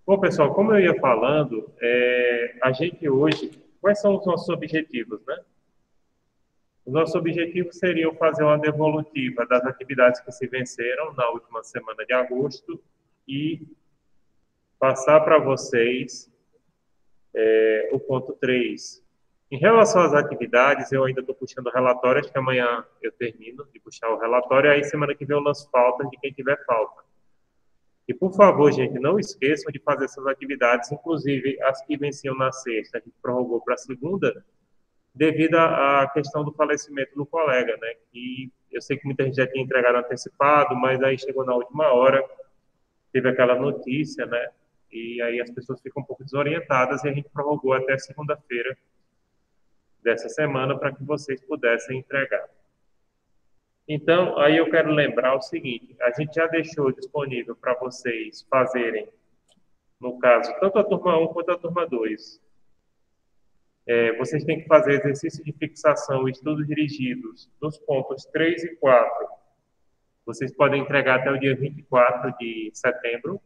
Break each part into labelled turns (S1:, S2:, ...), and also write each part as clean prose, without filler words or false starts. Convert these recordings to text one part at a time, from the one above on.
S1: Bom, pessoal, como eu ia falando, a gente hoje, quais são os nossos objetivos, né? Os nossos objetivos seriam fazer uma devolutiva das atividades que se venceram na última semana de agosto e passar para vocês o ponto 3. Em relação às atividades, eu ainda estou puxando o relatório, acho que amanhã eu termino de puxar o relatório, aí semana que vem eu lanço faltas de quem tiver falta. E, por favor, gente, não esqueçam de fazer essas atividades, inclusive as que venciam na sexta, a gente prorrogou para a segunda, devido à questão do falecimento do colega, né? Que eu sei que muita gente já tinha entregado antecipado, mas aí chegou na última hora, teve aquela notícia, né? E aí as pessoas ficam um pouco desorientadas e a gente prorrogou até segunda-feira dessa semana para que vocês pudessem entregar. Então, aí eu quero lembrar o seguinte: a gente já deixou disponível para vocês fazerem, no caso, tanto a turma 1 quanto a turma 2. Vocês têm que fazer exercício de fixação e estudos dirigidos dos pontos 3 e 4. Vocês podem entregar até o dia 24 de setembro,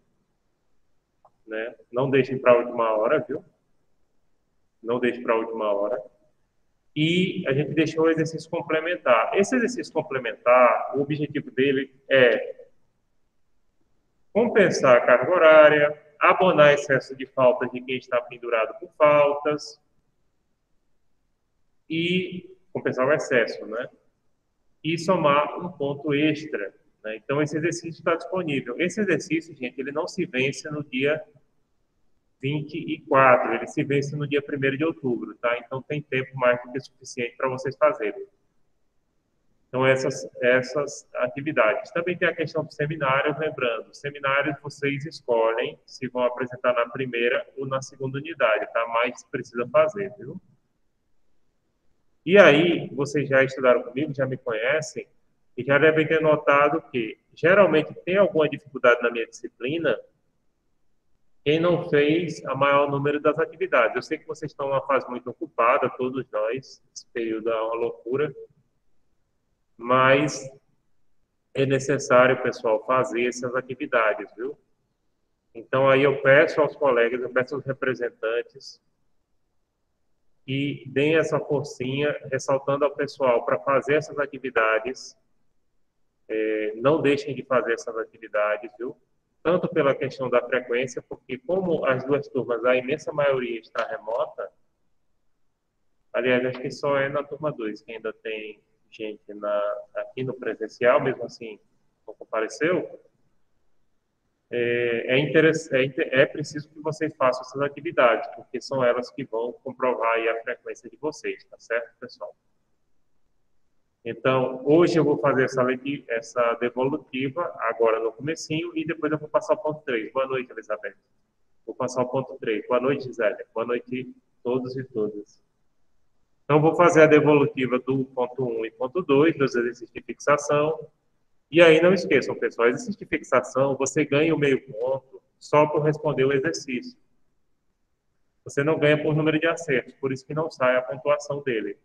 S1: né? Não deixem para a última hora, viu? Não deixem para a última hora. E a gente deixou o exercício complementar. Esse exercício complementar, o objetivo dele é compensar a carga horária, abonar excesso de faltas de quem está pendurado por faltas e compensar o excesso, né? E somar um ponto extra, né? Então, esse exercício está disponível. Esse exercício, gente, ele não se vence no dia 24, ele se vence no dia 1º de outubro, tá? Então, tem tempo mais do que suficiente para vocês fazerem. Então, essas atividades. Também tem a questão dos seminários, lembrando, seminários vocês escolhem se vão apresentar na primeira ou na segunda unidade, tá? Mas precisa fazer, viu? E aí, vocês já estudaram comigo, já me conhecem, e já devem ter notado que, geralmente, tem alguma dificuldade na minha disciplina quem não fez a maior número das atividades. Eu sei que vocês estão numa fase muito ocupada, todos nós, esse período é uma loucura, mas é necessário, pessoal, fazer essas atividades, viu? Então, aí eu peço aos colegas, eu peço aos representantes que deem essa forcinha, ressaltando ao pessoal para fazer essas atividades. Não deixem de fazer essas atividades, viu? Tanto pela questão da frequência, porque como as duas turmas, a imensa maioria está remota, aliás, acho que só é na turma 2 que ainda tem gente aqui no presencial, mesmo assim, não compareceu, é preciso que vocês façam essas atividades, porque são elas que vão comprovar aí a frequência de vocês, tá certo, pessoal? Então, hoje eu vou fazer essa devolutiva, agora no comecinho, e depois eu vou passar o ponto 3. Boa noite, Elizabeth. Vou passar o ponto 3. Boa noite, Gisele. Boa noite a todos e todas. Então, vou fazer a devolutiva do ponto 1 e ponto 2, dos exercícios de fixação. E aí, não esqueçam, pessoal, exercício de fixação, você ganha o meio ponto só por responder o exercício. Você não ganha por número de acertos, por isso que não sai a pontuação dele.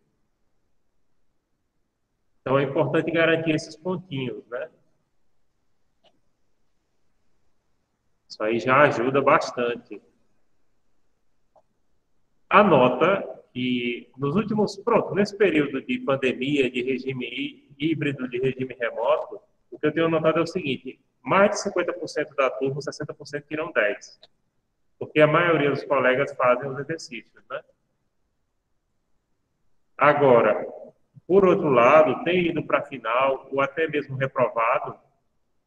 S1: Então, é importante garantir esses pontinhos, né? Isso aí já ajuda bastante. Anota que nos últimos, pronto, nesse período de pandemia, de regime híbrido, de regime remoto, o que eu tenho notado é o seguinte: mais de 50% da turma, 60% tiram 10. Porque a maioria dos colegas fazem os exercícios, né? Agora, por outro lado, tem ido para a final, ou até mesmo reprovado,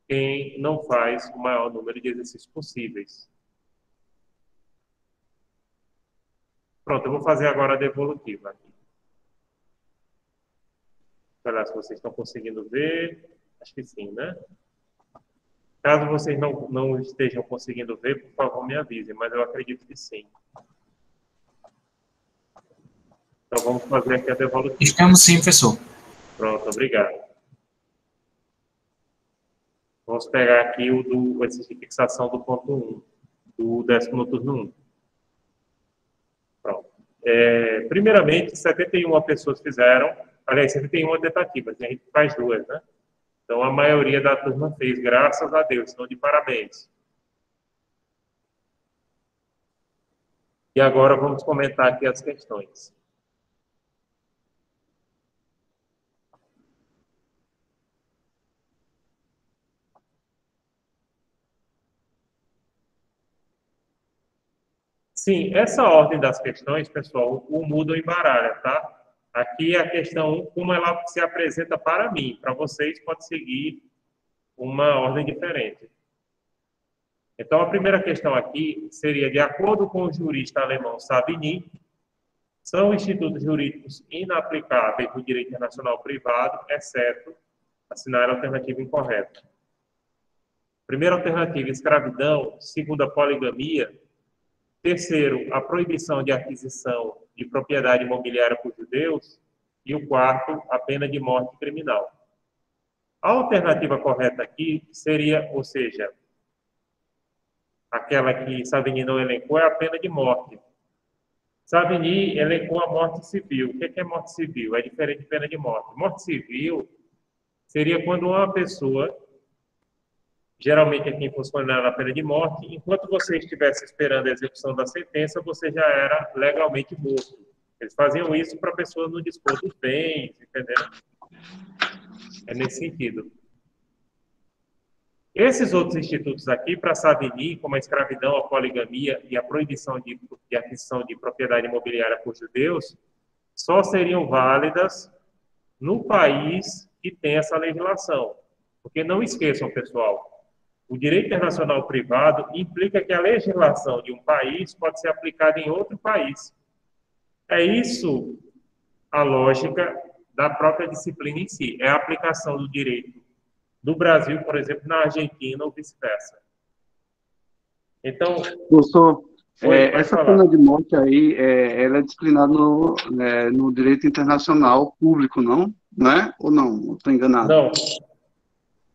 S1: quem não faz o maior número de exercícios possíveis. Pronto, eu vou fazer agora a devolutiva aqui. Olha se vocês estão conseguindo ver. Acho que sim, né? Caso vocês não estejam conseguindo ver, por favor, me avisem, mas eu acredito que sim. Então, vamos fazer aqui a devolutiva.
S2: Estamos sim, professor.
S1: Pronto, obrigado. Vamos pegar aqui o exercício de fixação do ponto 1, do 10º noturno 1. Pronto. Primeiramente, 71 pessoas fizeram, aliás, 71 tentativas, e a gente faz duas, né? Então, a maioria da turma fez, graças a Deus, estão de parabéns. E agora vamos comentar aqui as questões. Sim, essa ordem das questões, pessoal, o muda e embaralha, tá? Aqui é a questão 1, como ela se apresenta para mim. Para vocês, pode seguir uma ordem diferente. Então, a primeira questão aqui seria, de acordo com o jurista alemão Savigny, são institutos jurídicos inaplicáveis do direito internacional privado, exceto assinar a alternativa incorreta. Primeira alternativa, escravidão. Segunda, poligamia. Terceiro, a proibição de aquisição de propriedade imobiliária por judeus. E o quarto, a pena de morte criminal. A alternativa correta aqui seria, ou seja, aquela que Savigny não elencou, é a pena de morte. Savigny elencou a morte civil. O que é morte civil? É diferente de pena de morte. Morte civil seria quando uma pessoa, geralmente é quem fosse condenado à pena de morte, enquanto você estivesse esperando a execução da sentença, você já era legalmente morto. Eles faziam isso para a pessoa não dispor dos bens, entendeu? É nesse sentido. Esses outros institutos aqui, para Savigny, como a escravidão, a poligamia e a proibição de aquisição de propriedade imobiliária por judeus, só seriam válidas no país que tem essa legislação. Porque não esqueçam, pessoal, o direito internacional privado implica que a legislação de um país pode ser aplicada em outro país. É isso a lógica da própria disciplina em si. É a aplicação do direito do Brasil, por exemplo, na Argentina ou vice-versa. Então,
S2: Professor, essa
S1: falar.
S2: pena de morte aí, ela é disciplinada no direito internacional público, não? Não é? Ou não? Estou enganado?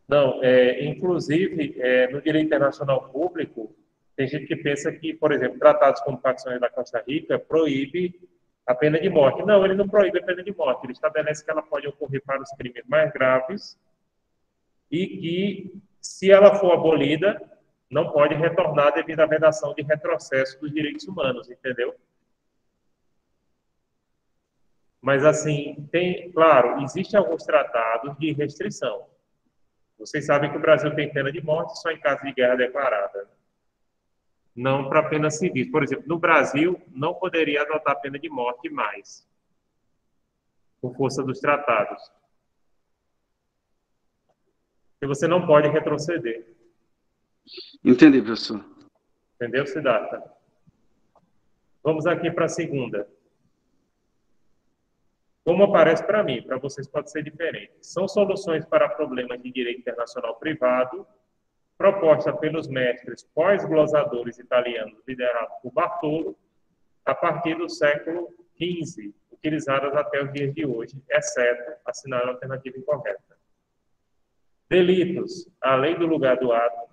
S1: Não. Inclusive, no direito internacional público, tem gente que pensa que, por exemplo, tratados como facções da Costa Rica proíbe a pena de morte. Não, ele não proíbe a pena de morte. Ele estabelece que ela pode ocorrer para os crimes mais graves e que, se ela for abolida, não pode retornar devido à vedação de retrocesso dos direitos humanos, entendeu? Mas, assim, claro, existem alguns tratados de restrição. Vocês sabem que o Brasil tem pena de morte só em caso de guerra declarada. Não para penas civis. Por exemplo, no Brasil, não poderia adotar pena de morte mais, por força dos tratados. E você não pode retroceder.
S2: Entendi, professor.
S1: Entendeu, Siddhartha? Vamos aqui para a segunda. Como aparece para mim, para vocês pode ser diferente. São soluções para problemas de direito internacional privado, proposta pelos mestres pós-glosadores italianos liderados por Bartolo, a partir do século XV, utilizadas até os dias de hoje, exceto assinar a alternativa incorreta. Delitos, a lei do lugar do ato.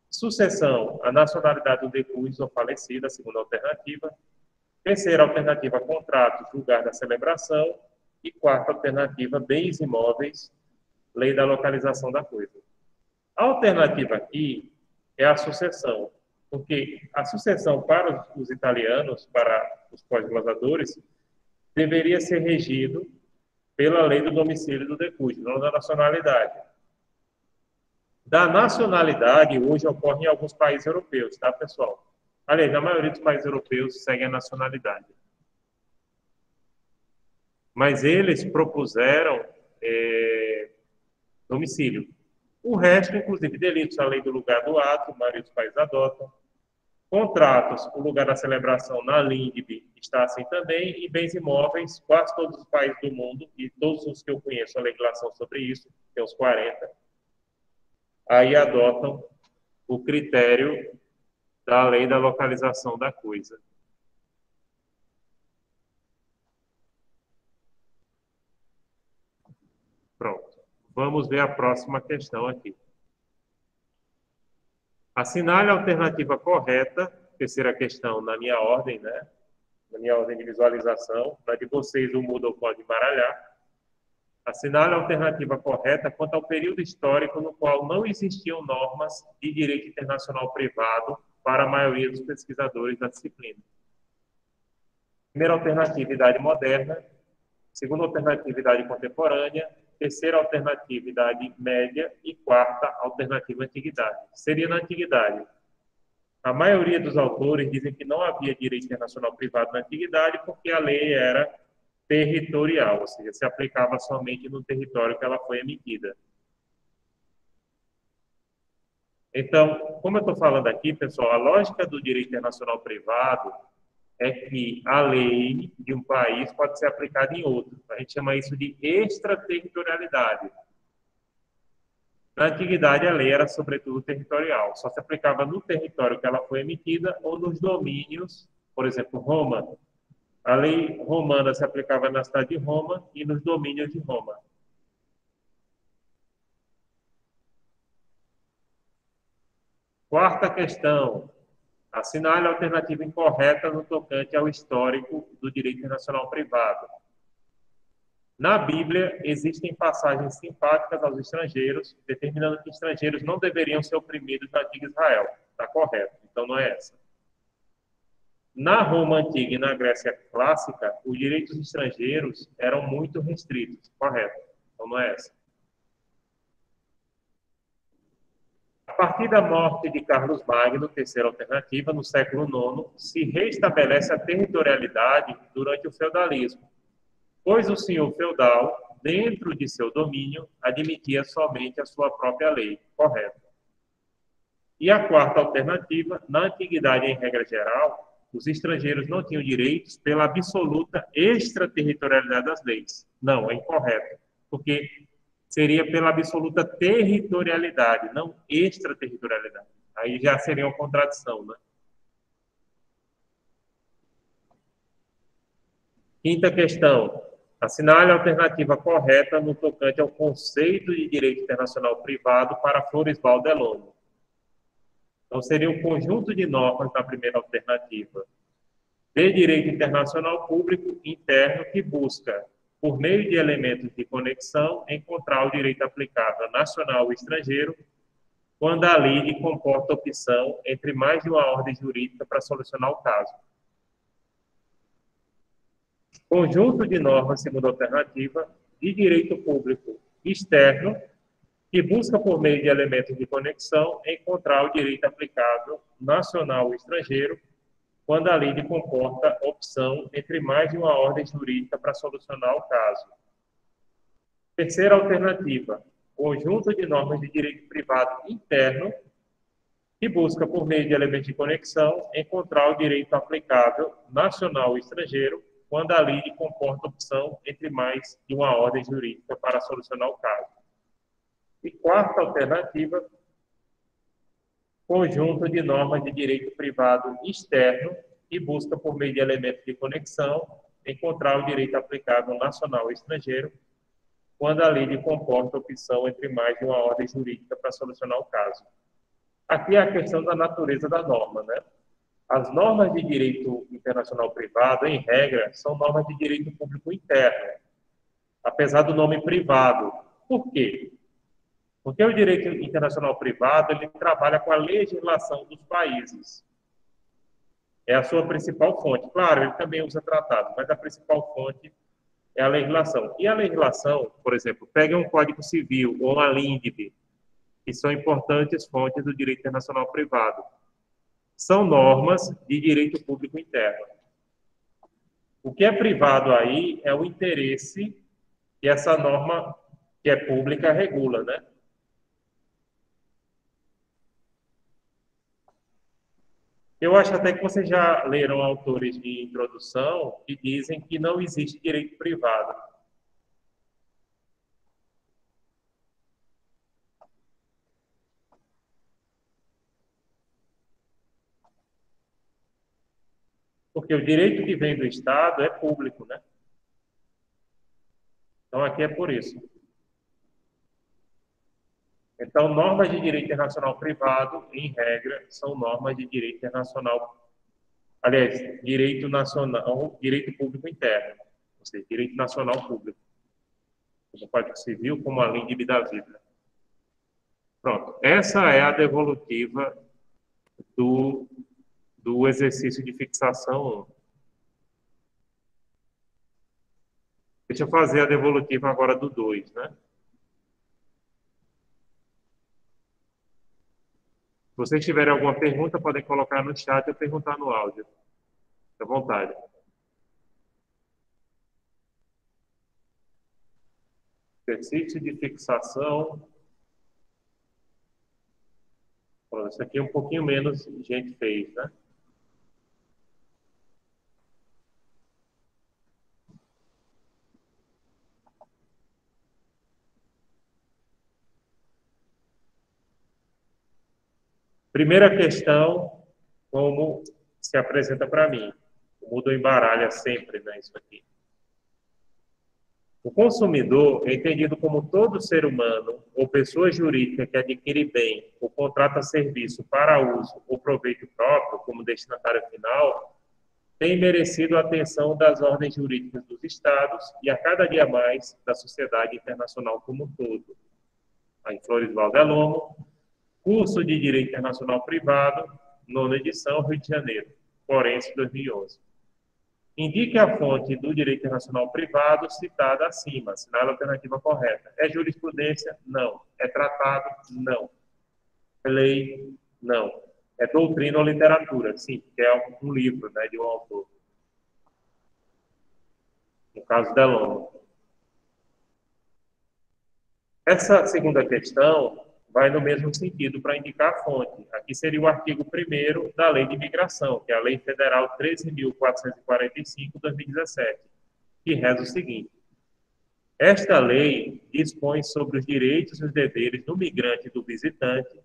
S1: Sucessão, a nacionalidade do decúbito ou falecido, a segunda alternativa. Terceira alternativa, contratos, lugar da celebração. E quarta alternativa, bens imóveis, lei da localização da coisa. A alternativa aqui é a sucessão, porque a sucessão para os italianos, para os pós-glosadores, deveria ser regido pela lei do domicílio do decúbito, não da nacionalidade. Da nacionalidade, hoje ocorre em alguns países europeus, tá, pessoal? Aliás, na maioria dos países europeus segue a nacionalidade. Mas eles propuseram domicílio. O resto, inclusive, delitos, a lei do lugar do ato, a maioria dos países adotam. Contratos, o lugar da celebração na LINDB está assim também, e bens imóveis, quase todos os países do mundo, e todos os que eu conheço, a legislação sobre isso, tem uns 40, aí adotam o critério da lei da localização da coisa. Pronto. Vamos ver a próxima questão aqui. Assinale a alternativa correta, terceira questão na minha ordem, né? Na minha ordem de visualização. Na de vocês, o Moodle pode embaralhar. Assinale a alternativa correta quanto ao período histórico no qual não existiam normas de direito internacional privado para a maioria dos pesquisadores da disciplina. Primeira alternativa, idade moderna. Segunda alternativa, idade contemporânea. Terceira alternativa, idade média. E quarta alternativa, antiguidade. Seria na antiguidade. A maioria dos autores dizem que não havia direito internacional privado na antiguidade porque a lei era territorial, ou seja, se aplicava somente no território que ela foi emitida. Então, como eu estou falando aqui, pessoal, a lógica do direito internacional privado é que a lei de um país pode ser aplicada em outro. A gente chama isso de extraterritorialidade. Na antiguidade, a lei era, sobretudo, territorial. Só se aplicava no território que ela foi emitida ou nos domínios, por exemplo, Roma. A lei romana se aplicava na cidade de Roma e nos domínios de Roma. Quarta questão. Assinale a alternativa incorreta no tocante ao histórico do direito internacional privado. Na Bíblia, existem passagens simpáticas aos estrangeiros, determinando que estrangeiros não deveriam ser oprimidos na antiga Israel. Está correto, então não é essa. Na Roma antiga e na Grécia clássica, os direitos estrangeiros eram muito restritos. Correto, então não é essa. A partir da morte de Carlos Magno, terceira alternativa, no século IX, se restabelece a territorialidade durante o feudalismo, pois o senhor feudal, dentro de seu domínio, admitia somente a sua própria lei. Correto. E a quarta alternativa, na antiguidade, em regra geral, os estrangeiros não tinham direitos pela absoluta extraterritorialidade das leis. Não, é incorreto, porque seria pela absoluta territorialidade, não extraterritorialidade. Aí já seria uma contradição, né? Quinta questão. Assinale a alternativa correta no tocante ao conceito de direito internacional privado para Floresval Delongo. Então, seria um conjunto de normas na primeira alternativa de direito internacional público interno que busca, por meio de elementos de conexão, encontrar o direito aplicável nacional ou estrangeiro quando a lei comporta opção entre mais de uma ordem jurídica para solucionar o caso. Conjunto de normas, segunda alternativa, de direito público externo que busca, por meio de elementos de conexão, encontrar o direito aplicável nacional ou estrangeiro quando a lei comporta opção entre mais de uma ordem jurídica para solucionar o caso. Terceira alternativa, conjunto de normas de direito privado interno que busca, por meio de elementos de conexão, encontrar o direito aplicável nacional ou estrangeiro quando a lei comporta opção entre mais de uma ordem jurídica para solucionar o caso. E quarta alternativa, conjunto de normas de direito privado externo que busca, por meio de elementos de conexão, encontrar o direito aplicável nacional ou estrangeiro quando a lei comporta opção entre mais de uma ordem jurídica para solucionar o caso. Aqui é a questão da natureza da norma, né? As normas de direito internacional privado, em regra, são normas de direito público interno, apesar do nome privado. Por quê? Porque o direito internacional privado, ele trabalha com a legislação dos países. É a sua principal fonte. Claro, ele também usa tratado, mas a principal fonte é a legislação. E a legislação, por exemplo, pega um Código Civil ou uma LINDB, que são importantes fontes do direito internacional privado. São normas de direito público interno. O que é privado aí é o interesse que essa norma, que é pública, regula, né? Eu acho até que vocês já leram autores de introdução que dizem que não existe direito privado. Porque o direito que vem do Estado é público, né? Então, aqui é por isso. Então, normas de direito internacional privado, em regra, são normas de direito internacional, aliás, direito nacional, direito público interno, ou seja, direito nacional público. O Código Civil como a LINDB da vida. Pronto. Essa é a devolutiva do exercício de fixação 1. Deixa eu fazer a devolutiva agora do 2, né? Se vocês tiverem alguma pergunta, podem colocar no chat ou perguntar no áudio. Fique à vontade. Exercício de fixação. Isso aqui um pouquinho menos gente fez, né? Primeira questão, como se apresenta para mim. O Moodle embaralha sempre, né, isso aqui. O consumidor é entendido como todo ser humano ou pessoa jurídica que adquire bem ou contrata serviço para uso ou proveito próprio como destinatário final, tem merecido a atenção das ordens jurídicas dos Estados e, a cada dia mais, da sociedade internacional como um todo. Aí, Floresval Delommo, curso de Direito Internacional Privado, nona edição, Rio de Janeiro, Forense 2011. Indique a fonte do direito internacional privado citada acima. Assinale a alternativa correta. É jurisprudência? Não. É tratado? Não. É lei? Não. É doutrina ou literatura? Sim, que é um livro, né, de um autor. No caso, Delommo. Essa segunda questão vai no mesmo sentido para indicar a fonte. Aqui seria o artigo 1º da Lei de Imigração, que é a Lei Federal 13.445/2017, que reza o seguinte: esta lei dispõe sobre os direitos e os deveres do migrante e do visitante,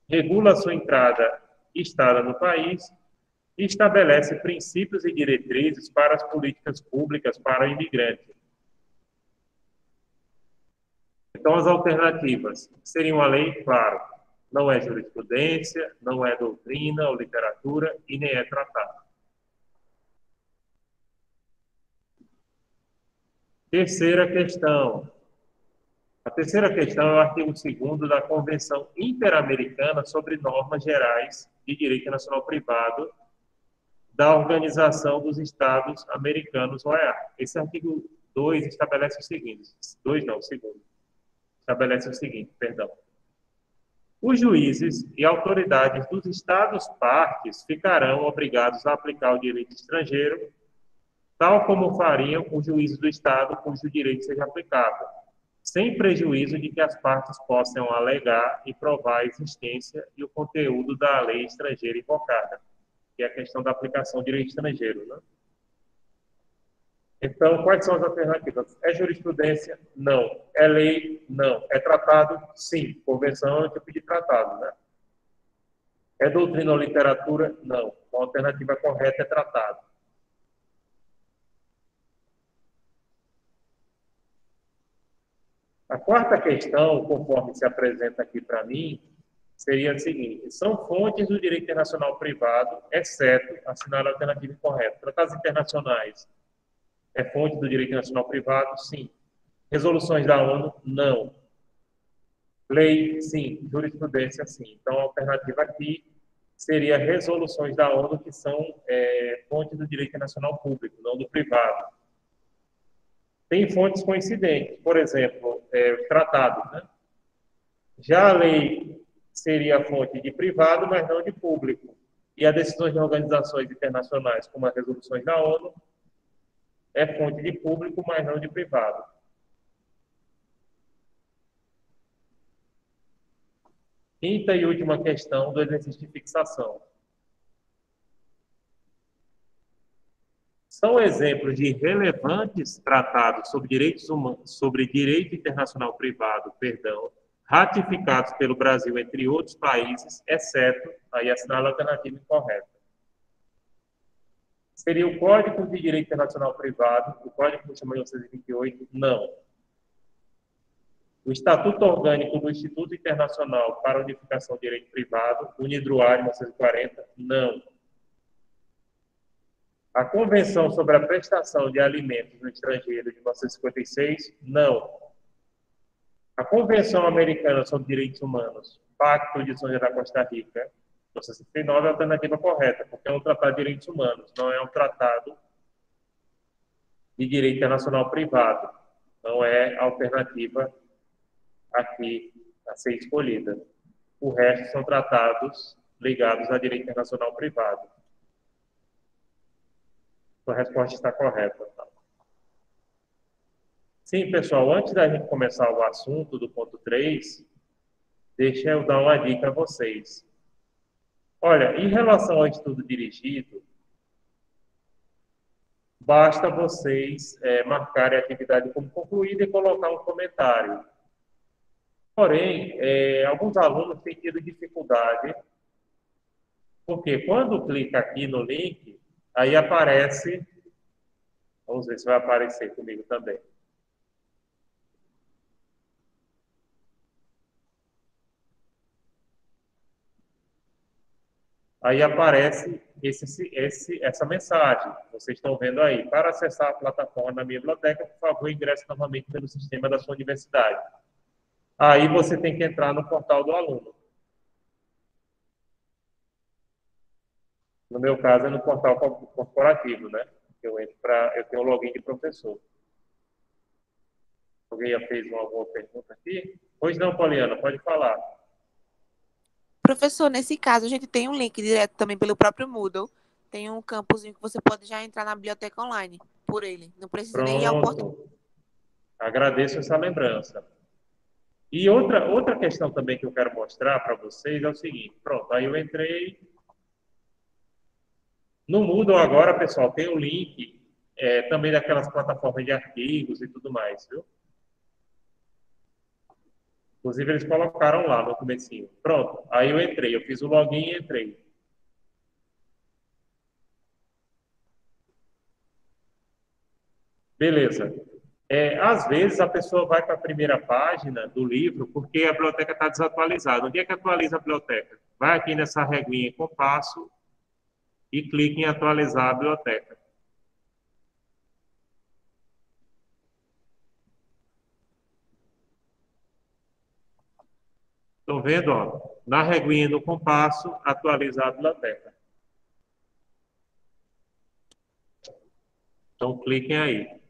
S1: regula sua entrada e estada no país e estabelece princípios e diretrizes para as políticas públicas para o imigrante. Então, as alternativas seriam a lei, claro, não é jurisprudência, não é doutrina ou literatura e nem é tratado. Terceira questão. A terceira questão é o artigo 2º da Convenção Interamericana sobre Normas Gerais de Direito Nacional Privado da Organização dos Estados Americanos, OEA. Esse artigo 2 estabelece o seguinte, 2 não, o segundo, estabelece o seguinte, perdão. Os juízes e autoridades dos Estados partes ficarão obrigados a aplicar o direito estrangeiro, tal como fariam os juízes do Estado cujo direito seja aplicável, sem prejuízo de que as partes possam alegar e provar a existência e o conteúdo da lei estrangeira invocada, que é a questão da aplicação do direito estrangeiro, né? Então, quais são as alternativas? É jurisprudência? Não. É lei? Não. É tratado? Sim. Convenção é um tipo de tratado, né? É doutrina ou literatura? Não. A alternativa correta é tratado. A quarta questão, conforme se apresenta aqui para mim, seria a seguinte: são fontes do direito internacional privado, exceto, assinar a alternativa incorreta. Tratados internacionais é fonte do direito internacional privado? Sim. Resoluções da ONU? Não. Lei? Sim. Jurisprudência? Sim. Então, a alternativa aqui seria resoluções da ONU, que são fonte do direito internacional público, não do privado. Tem fontes coincidentes, por exemplo, tratados, né? Já a lei seria fonte de privado, mas não de público. E as decisões de organizações internacionais, como as resoluções da ONU, é fonte de público, mas não de privado. Quinta e última questão do exercício de fixação. São exemplos de relevantes tratados sobre direitos humanos, sobre direito internacional privado, ratificados pelo Brasil, entre outros países, exceto, aí assinala a alternativa incorreta. Seria o Código de Direito Internacional Privado, o Código de 1928? Não. O Estatuto Orgânico do Instituto Internacional para a Unificação do Direito Privado, UNIDROIT, 1940? Não. A Convenção sobre a Prestação de Alimentos no Estrangeiro, de 1956? Não. A Convenção Americana sobre Direitos Humanos, Pacto de São José da Costa Rica, 1969, é a alternativa correta, porque é um tratado de direitos humanos, não é um tratado de direito internacional privado. Não é alternativa aqui a ser escolhida. O resto são tratados ligados a direito internacional privado. Sua resposta está correta. Tá? Sim, pessoal, antes da gente começar o assunto do ponto 3, deixa eu dar uma dica a vocês. Olha, em relação ao estudo dirigido, basta vocês marcarem a atividade como concluída e colocar um comentário. Porém, alguns alunos têm tido dificuldade, porque quando clica aqui no link, aí aparece, vamos ver se vai aparecer comigo também. Aí aparece essa mensagem, vocês estão vendo aí. Para acessar a plataforma na minha biblioteca, por favor, ingresse novamente pelo sistema da sua universidade. Aí você tem que entrar no portal do aluno. No meu caso, é no portal corporativo, né? Eu tenho um login de professor. Alguém já fez alguma pergunta aqui? Pois não, Poliana, pode falar.
S3: Professor, nesse caso, a gente tem um link direto também pelo próprio Moodle. Tem um campozinho que você pode já entrar na biblioteca online por ele. Não precisa nem ir ao portal.
S1: Pronto. Agradeço essa lembrança. E outra questão também que eu quero mostrar para vocês é o seguinte. Pronto, aí eu entrei. No Moodle agora, pessoal, tem o link também daquelas plataformas de artigos e tudo mais, viu? Inclusive, eles colocaram lá no comecinho. Pronto, aí eu entrei. Eu fiz o login e entrei. Beleza. Às vezes, a pessoa vai para a primeira página do livro porque a biblioteca está desatualizada. Onde é que atualiza a biblioteca? Vai aqui nessa reguinha em compasso e clique em atualizar a biblioteca. Estão vendo? Ó, na reguinha do compasso, atualizar a biblioteca. Então, cliquem aí.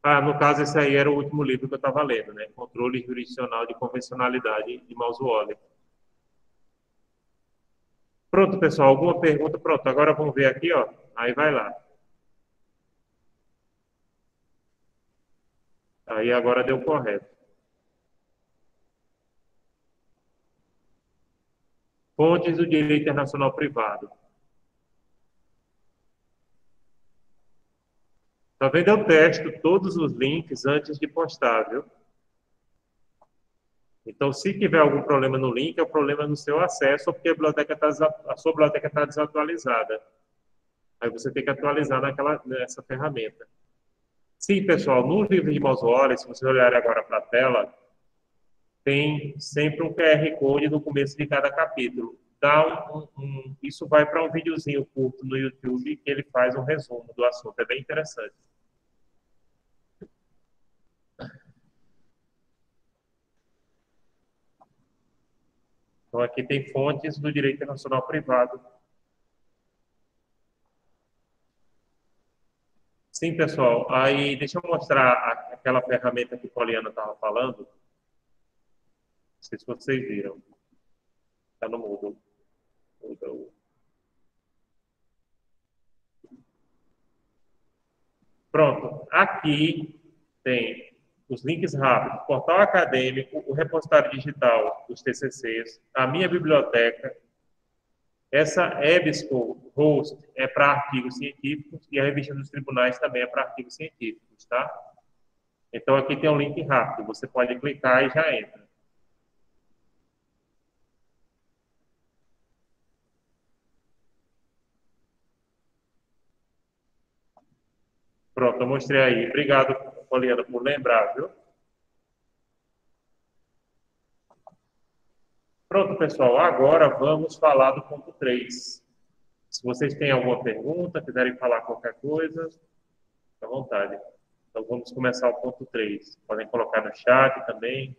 S1: Ah, no caso, esse aí era o último livro que eu estava lendo, né? Controle Jurisdicional de Convencionalidade de Miles Waller. Pronto, pessoal. Alguma pergunta? Pronto, agora vamos ver aqui, ó. Aí vai lá. Aí agora deu correto. Fontes do direito internacional privado. Tá vendo? Eu testo todos os links antes de postar, viu? Então, se tiver algum problema no link, é o problema no seu acesso ou porque a sua biblioteca está desatualizada. Aí você tem que atualizar nessa ferramenta. Sim, pessoal, no livro de Moswell, se vocês olharem agora para a tela, tem sempre um QR Code no começo de cada capítulo. Isso vai para um videozinho curto no YouTube que ele faz um resumo do assunto. É bem interessante. Então, aqui tem fontes do direito internacional privado. Sim, pessoal. Aí, deixa eu mostrar aquela ferramenta que a Poliana estava falando. Não sei se vocês viram. Está no Moodle. Pronto. Aqui tem os links rápidos, portal acadêmico, o repositório digital dos TCCs, a minha biblioteca. Essa EBSCO host é para artigos científicos e a revista dos tribunais também é para artigos científicos, tá? Então, aqui tem um link rápido, você pode clicar e já entra. Pronto, eu mostrei aí. Obrigado, Poliana, por lembrar, viu? Pronto, pessoal, agora vamos falar do ponto 3. Se vocês têm alguma pergunta, quiserem falar qualquer coisa, fique à vontade. Então, vamos começar o ponto 3. Podem colocar no chat também.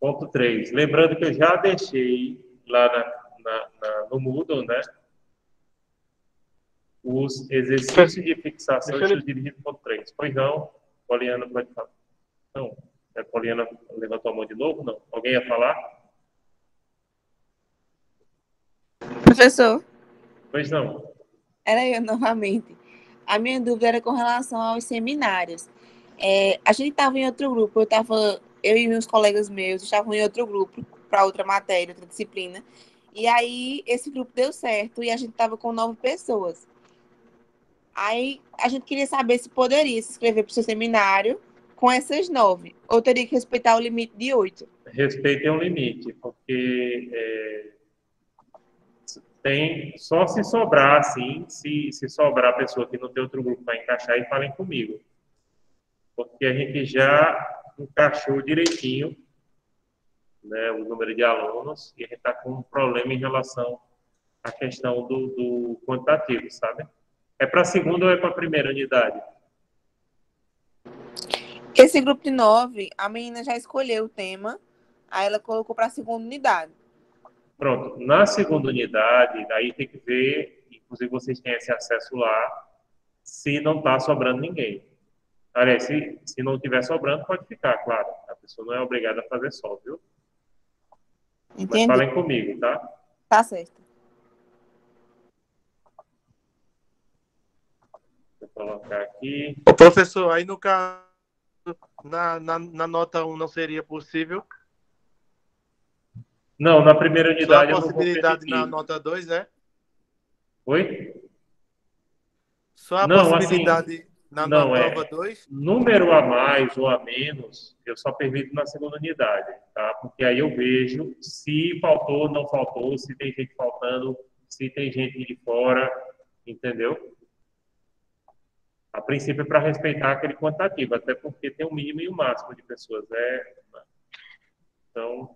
S1: Ponto 3. Lembrando que eu já deixei lá no Moodle, né? Os exercícios de fixação estudiados no ponto 3. Pois não, Poliana pode falar. Não. A Poliana levantou a mão de novo? Não. Alguém ia falar?
S3: Professor,
S1: Pois não.
S3: era eu novamente. A minha dúvida era com relação aos seminários. A gente estava em outro grupo, eu e meus colegas meus estavam em outro grupo para outra matéria, outra disciplina. E aí esse grupo deu certo e a gente estava com 9 pessoas. Aí a gente queria saber se poderia se inscrever para o seu seminário com essas 9, ou teria que respeitar o limite de 8.
S1: Respeitem um limite, porque tem só se sobrar, assim, se sobrar a pessoa que não tem outro grupo para encaixar, e falem comigo. Porque a gente já encaixou direitinho, né, o número de alunos, e a gente está com um problema em relação à questão do quantitativo, sabe? É para a segunda ou é para a primeira unidade?
S3: Esse grupo de 9, a menina já escolheu o tema, aí ela colocou para a segunda unidade.
S1: Pronto. Na segunda unidade, aí tem que ver, inclusive vocês têm esse acesso lá, se não está sobrando ninguém. Aliás, se não estiver sobrando, pode ficar, claro. A pessoa não é obrigada a fazer só, viu?
S3: Entendi.
S1: Mas falem comigo, tá?
S3: Tá certo.
S1: Vou colocar aqui.
S4: Ô, professor, aí no caso, na nota 1 não seria possível?
S1: Não, na primeira
S4: Só a
S1: unidade eu não vou
S4: possibilidade na
S1: permitir.
S4: nota 2, é?
S1: Oi?
S4: Só a
S1: Não,
S4: possibilidade
S1: assim,
S4: na
S1: não,
S4: prova 2?
S1: número a mais ou a menos, eu só permito na segunda unidade, tá? Porque aí eu vejo se faltou, não faltou, se tem gente faltando, se tem gente de fora, entendeu? A princípio é para respeitar aquele quantitativo, até porque tem um mínimo e um máximo de pessoas, Então,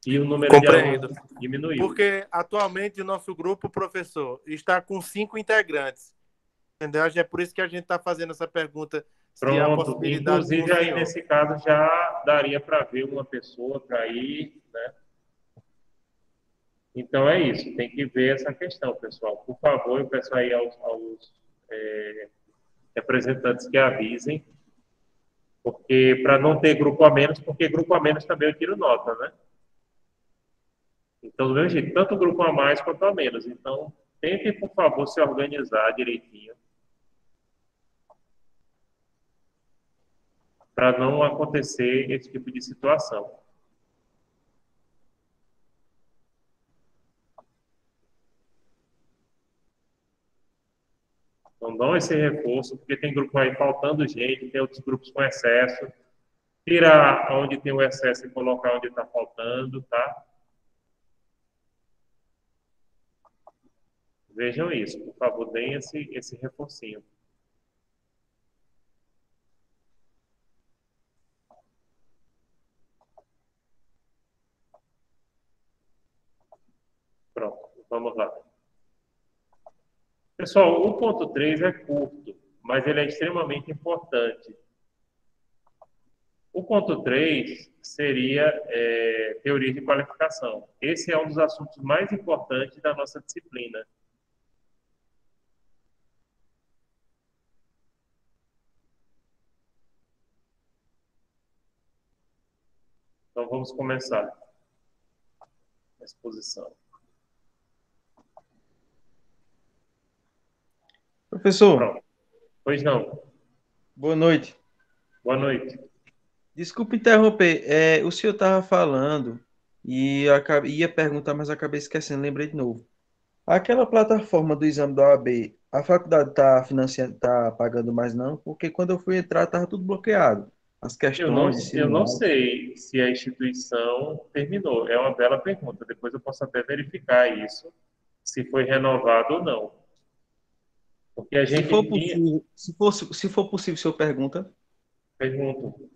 S1: e o número de
S4: Compreendo.
S1: alunos diminuiu.
S4: Porque atualmente o nosso grupo, professor, está com 5 integrantes. Entendeu? É por isso que a gente está fazendo essa pergunta. Se há
S1: Pronto,
S4: possibilidade com
S1: inclusive
S4: o
S1: aí
S4: senhor.
S1: nesse caso já daria para ver uma pessoa para ir, né? Então é isso, tem que ver essa questão, pessoal. Por favor, eu peço aí aos representantes que avisem, porque para não ter grupo a menos, porque grupo a menos também eu tiro nota, né? Então, do mesmo jeito, tanto grupo a mais quanto a menos. Então, tentem, por favor, se organizar direitinho para não acontecer esse tipo de situação. Então, dão esse reforço, porque tem grupo aí faltando gente, tem outros grupos com excesso. Tirar onde tem o excesso e colocar onde está faltando, tá? Vejam isso, por favor, deem esse reforcinho. Pronto, vamos lá. Pessoal, o ponto 3 é curto, mas ele é extremamente importante. O ponto 3 seria teoria de qualificação. Esse é um dos assuntos mais importantes da nossa disciplina. Então, vamos começar a exposição.
S5: Professor,
S1: Pronto. Pois não.
S5: boa noite.
S1: Boa noite.
S5: Desculpe interromper. O senhor estava falando e eu ia perguntar, mas acabei esquecendo, lembrei de novo. Aquela plataforma do exame da OAB, a faculdade está financiando, está pagando mais não? Porque quando eu fui entrar estava tudo bloqueado. As questões de
S1: Eu não
S5: seminário.
S1: sei se a instituição terminou. É uma bela pergunta. Depois eu posso até verificar isso, se foi renovado ou não. Porque a
S5: Se
S1: gente
S5: for
S1: tinha...
S5: possível, se for possível, o senhor pergunta.
S1: Pergunto.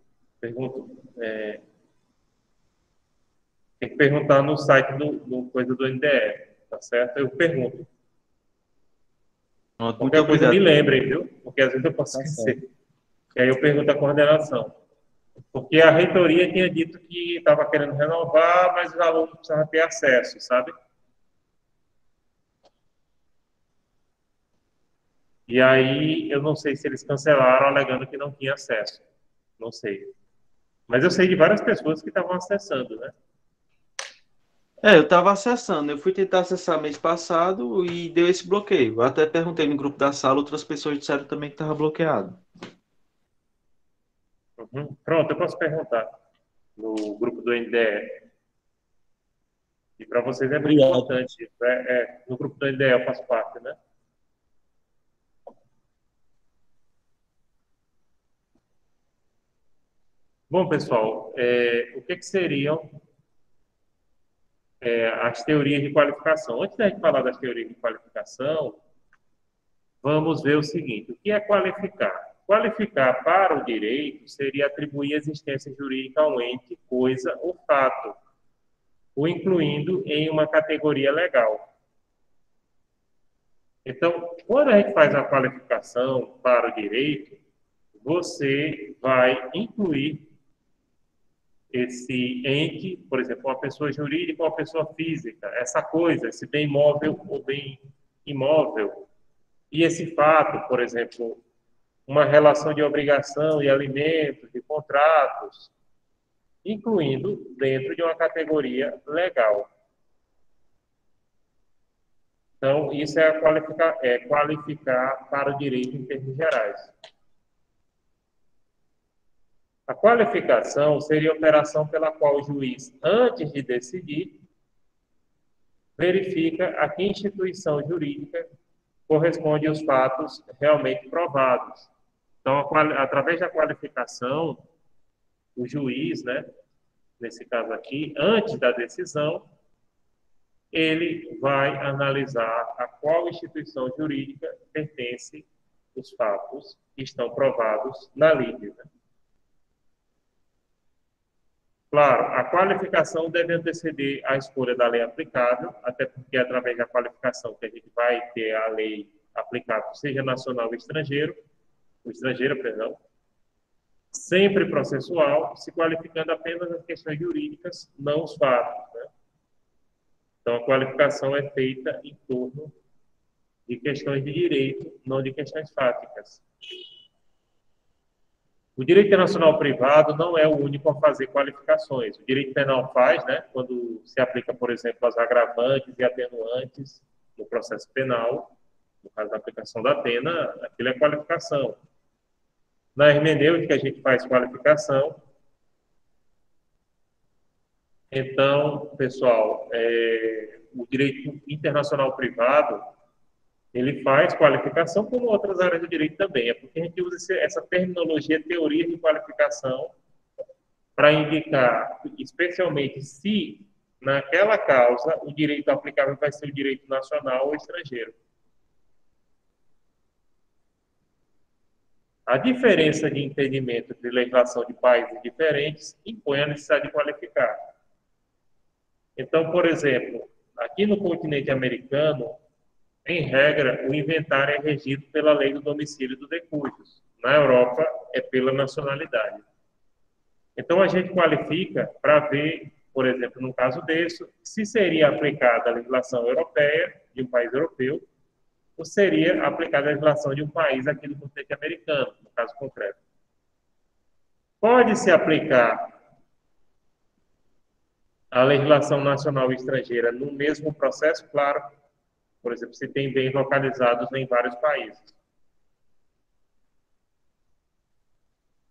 S1: Tem que perguntar no site do coisa do NDE, tá certo? Eu pergunto.
S5: Pronto, muito
S1: Qualquer coisa me
S5: obrigado.
S1: lembrem, viu? Porque às vezes eu posso
S5: Tá certo.
S1: esquecer. E aí eu pergunto à coordenação. Porque a reitoria tinha dito que estava querendo renovar, mas os alunos precisavam ter acesso, sabe? E aí, eu não sei se eles cancelaram alegando que não tinha acesso. Não sei. Mas eu sei de várias pessoas que estavam acessando, né?
S5: Eu estava acessando. Eu fui tentar acessar mês passado e deu esse bloqueio. Eu até perguntei no grupo da sala, outras pessoas disseram também que estava bloqueado.
S1: Uhum. Pronto, eu posso perguntar no grupo do NDE. E para vocês é muito
S5: Obrigado.
S1: importante. No grupo do NDE eu faço parte, né? Bom, pessoal, o que seriam as teorias de qualificação? Antes da gente falar das teorias de qualificação, vamos ver o seguinte: o que é qualificar? Qualificar para o direito seria atribuir existência jurídica a um ente, coisa ou fato, o incluindo em uma categoria legal. Então, quando a gente faz a qualificação para o direito, você vai incluir esse ente, por exemplo, uma pessoa jurídica ou uma pessoa física, essa coisa, esse bem móvel ou bem imóvel. E esse fato, por exemplo, uma relação de obrigação e alimentos, de contratos, incluindo dentro de uma categoria legal. Então, isso é qualificar para o direito em termos gerais. A qualificação seria a operação pela qual o juiz, antes de decidir, verifica a que instituição jurídica corresponde aos fatos realmente provados. Então, através da qualificação, o juiz, né, nesse caso aqui, antes da decisão, ele vai analisar a qual instituição jurídica pertence os fatos que estão provados na lide, né? Claro, a qualificação deve anteceder a escolha da lei aplicável, até porque é através da qualificação que a gente vai ter a lei aplicável, seja nacional ou estrangeira, perdão, sempre processual, se qualificando apenas as questões jurídicas, não os fatos, né? Então, a qualificação é feita em torno de questões de direito, não de questões fáticas. O direito internacional privado não é o único a fazer qualificações. O direito penal faz, né, quando se aplica, por exemplo, as agravantes e atenuantes no processo penal, no caso da aplicação da pena, aquilo é qualificação. Na hermenêutica, a gente faz qualificação. Então, pessoal, o direito internacional privado, ele faz qualificação como outras áreas do direito também. É porque a gente usa essa terminologia, teoria de qualificação, para indicar, especialmente se naquela causa o direito aplicável vai ser o direito nacional ou estrangeiro. A diferença de entendimento de legislação de países diferentes impõe a necessidade de qualificar. Então, por exemplo, aqui no continente americano, em regra, o inventário é regido pela lei do domicílio e do decúdios. Na Europa, é pela nacionalidade. Então, a gente qualifica para ver, por exemplo, no caso desse, se seria aplicada a legislação europeia, de um país europeu, ou seria aplicada a legislação de um país aqui do continente americano, no caso concreto. Pode-se aplicar a legislação nacional e estrangeira no mesmo processo? Claro. Por exemplo, se tem bens localizados em vários países.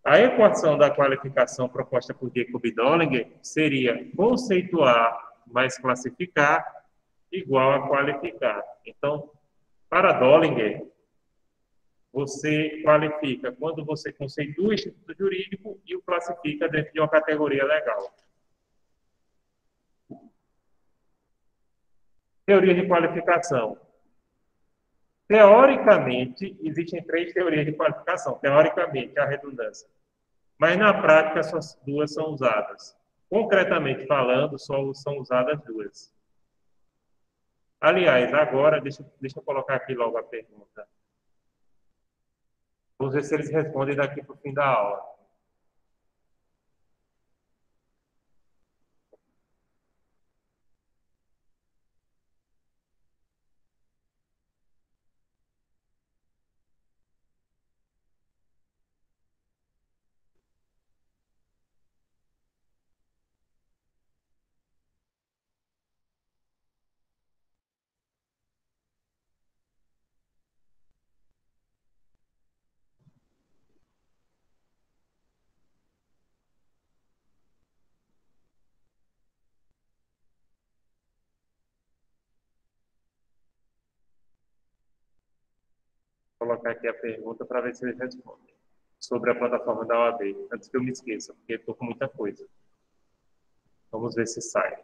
S1: A equação da qualificação proposta por Jacob e Dollinger seria conceituar mais classificar igual a qualificar. Então, para Dollinger, você qualifica quando você conceitua o instituto jurídico e o classifica dentro de uma categoria legal. Teoria de qualificação. Teoricamente, existem 3 teorias de qualificação. Teoricamente, a redundância. Mas, na prática, só 2 são usadas. Concretamente falando, só são usadas 2. Aliás, agora, deixa eu colocar aqui logo a pergunta. Vamos ver se eles respondem daqui para o fim da aula. colocar aqui a pergunta para ver se ele responde. Sobre a plataforma da OAB, antes que eu me esqueça, porque estou com muita coisa. Vamos ver se sai.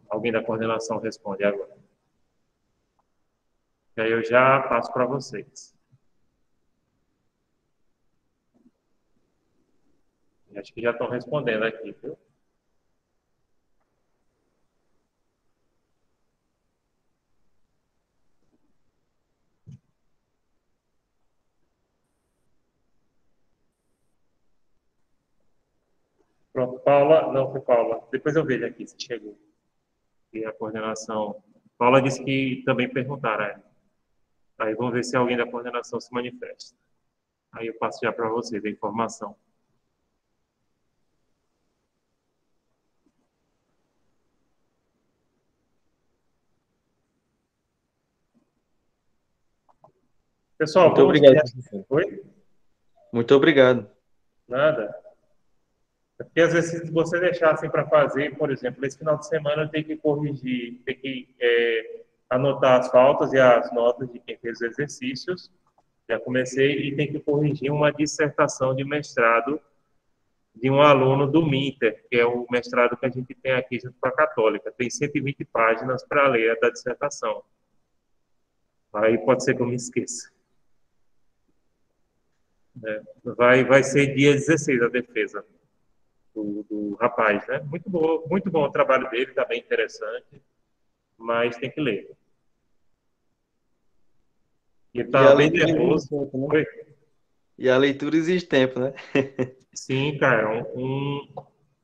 S1: Alguém da coordenação responde agora. E aí eu já passo para vocês. Acho que já estão respondendo aqui, viu? Pronto, Paula, não foi Paula. Depois eu vejo aqui se chegou. E a coordenação. Paula disse que também perguntaram a ela. Aí vamos ver se alguém da coordenação se manifesta. Aí eu passo já para vocês a informação. Pessoal,
S5: Muito
S1: vamos...
S5: obrigado, professor.
S1: Oi?
S5: Muito obrigado.
S1: Nada. É porque às vezes se você deixar assim para fazer, por exemplo, esse final de semana eu tenho que corrigir, tenho que anotar as faltas e as notas de quem fez os exercícios. Já comecei e tenho que corrigir uma dissertação de mestrado de um aluno do Minter, que é o mestrado que a gente tem aqui junto com a Católica. Tem 120 páginas para ler da dissertação. Aí pode ser que eu me esqueça. Vai ser dia 16 a defesa do rapaz, né? Muito bom o trabalho dele, está bem interessante, mas tem que ler. E está bem nervoso.
S5: Tempo, né? E a leitura exige tempo, né?
S1: Sim, cara,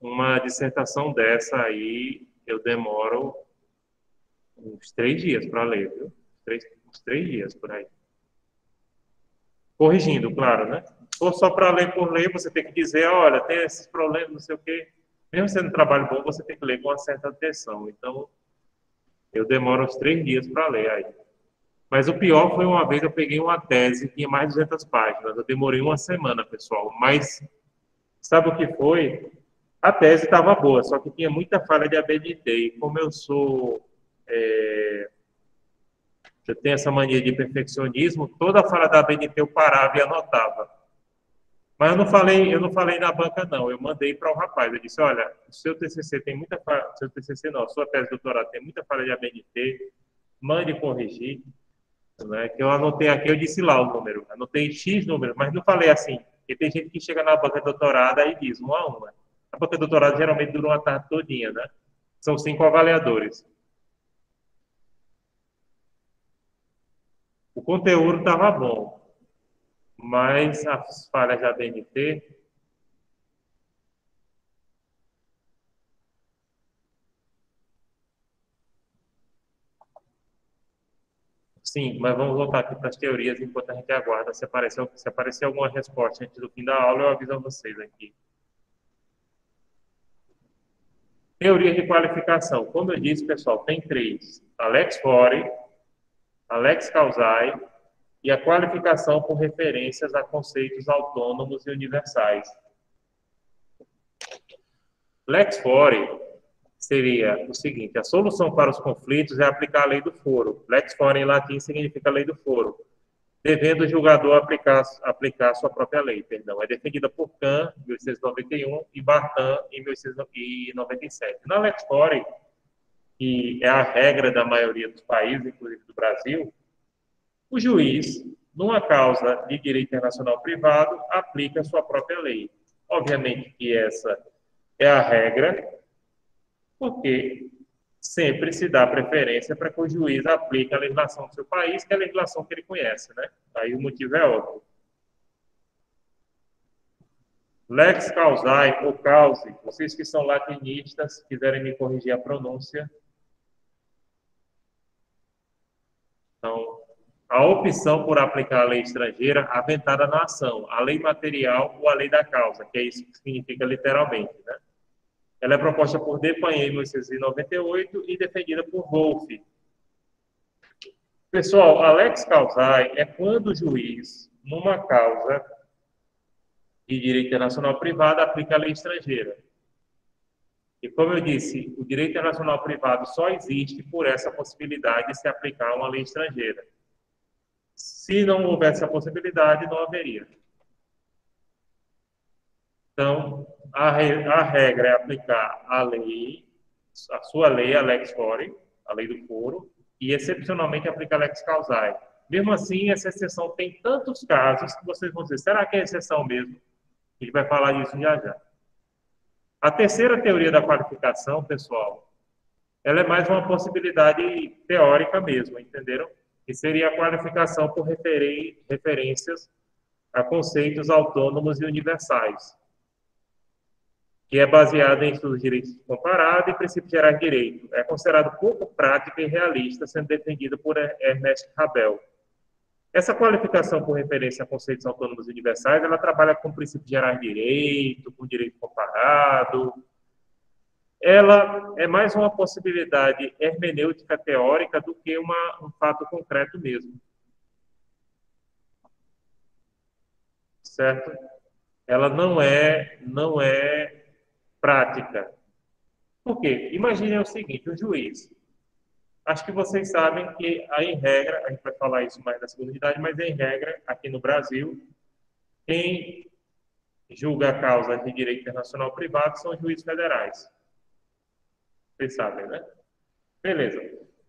S1: uma dissertação dessa aí eu demoro uns 3 dias para ler, viu? Uns 3 dias por aí. Corrigindo, claro, né? Se for só para ler por ler, você tem que dizer, olha, tem esses problemas, não sei o quê. Mesmo sendo um trabalho bom, você tem que ler com uma certa atenção. Então, eu demoro uns 3 dias para ler aí. Mas o pior foi uma vez eu peguei uma tese que tinha mais de 200 páginas. Eu demorei uma semana, pessoal. Mas sabe o que foi? A tese estava boa, só que tinha muita falha de ABNT. E como eu eu tenho essa mania de perfeccionismo, toda a fala da ABNT eu parava e anotava. Mas eu não falei na banca, não. Eu mandei para o rapaz. Eu disse, olha, o seu TCC tem muita falha... Seu TCC não, a sua tese de doutorado tem muita falha de ABNT. Mande corrigir. Né? Que eu anotei aqui, eu disse lá o número. Anotei X número, mas não falei assim. Porque tem gente que chega na banca de doutorado e diz 1 a 1. Né? A banca de doutorado geralmente dura uma tarde todinha, né? São 5 avaliadores. O conteúdo estava bom, mas as falhas da ABNT... Sim, mas vamos voltar aqui para as teorias enquanto a gente aguarda. Se aparecer alguma resposta antes do fim da aula, eu aviso a vocês aqui. Teoria de qualificação. Como eu disse, pessoal, tem 3. Alex Fori, Alex Kauzai e a qualificação por referências a conceitos autônomos e universais. Lex Fori seria o seguinte: a solução para os conflitos é aplicar a lei do foro. Lex fori em latim significa lei do foro, devendo o julgador aplicar sua própria lei. Perdão. É defendida por Kant, em 1891, e Bartan, em 1897. Na Lex fori, que é a regra da maioria dos países, inclusive do Brasil, o juiz, numa causa de direito internacional privado, aplica a sua própria lei. Obviamente que essa é a regra, porque sempre se dá preferência para que o juiz aplique a legislação do seu país, que é a legislação que ele conhece, né? Aí o motivo é óbvio. Lex causae ou cause, vocês que são latinistas, quiserem me corrigir a pronúncia. Então, a opção por aplicar a lei estrangeira aventada na ação, a lei material ou a lei da causa, que é isso que significa literalmente, né? Ela é proposta por Depagny em 1998 e defendida por Wolff. Pessoal, a lex causae é quando o juiz, numa causa de direito internacional privado, aplica a lei estrangeira. E como eu disse, o direito internacional privado só existe por essa possibilidade de se aplicar uma lei estrangeira. Se não houvesse a possibilidade, não haveria. Então, a regra é aplicar a lei, a sua lei, a lex fori, a lei do foro, e excepcionalmente aplicar a lex causae. Mesmo assim, essa exceção tem tantos casos que vocês vão dizer, será que é exceção mesmo? A gente vai falar disso já já. A terceira teoria da qualificação, pessoal, ela é mais uma possibilidade teórica mesmo, entenderam? Que seria a qualificação por referências a conceitos autônomos e universais, que é baseada em estudos de direito comparado e princípios gerais de direito. É considerado pouco prática e realista, sendo defendido por Ernest Rabel. Essa qualificação por referência a conceitos autônomos e universais, ela trabalha com princípios gerais de direito, com direito comparado. Ela é mais uma possibilidade hermenêutica teórica do que um fato concreto mesmo. Certo? Ela não é prática. Por quê? Imaginem o seguinte, o juiz. Acho que vocês sabem que, em regra, a gente vai falar isso mais na segunda unidade, mas em regra, aqui no Brasil, quem julga causas de direito internacional privado são os juízes federais. Vocês sabem, né? Beleza.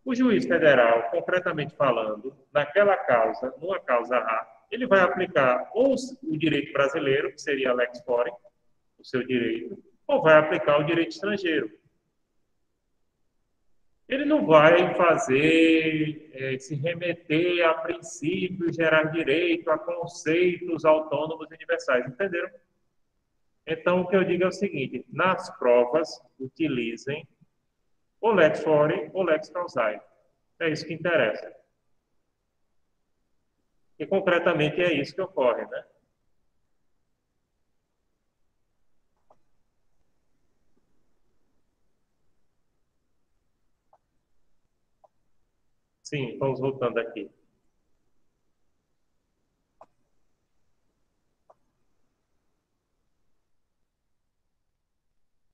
S1: O juiz federal, concretamente falando, naquela causa, numa causa A, ele vai aplicar ou o direito brasileiro, que seria a lex fori, o seu direito, ou vai aplicar o direito estrangeiro. Ele não vai se remeter a princípios gerais de direito, a conceitos autônomos e universais, entenderam? Então, o que eu digo é o seguinte, nas provas, utilizem ou lex fori ou lex causae. É isso que interessa. E, concretamente, é isso que ocorre, né? Sim, vamos voltando aqui.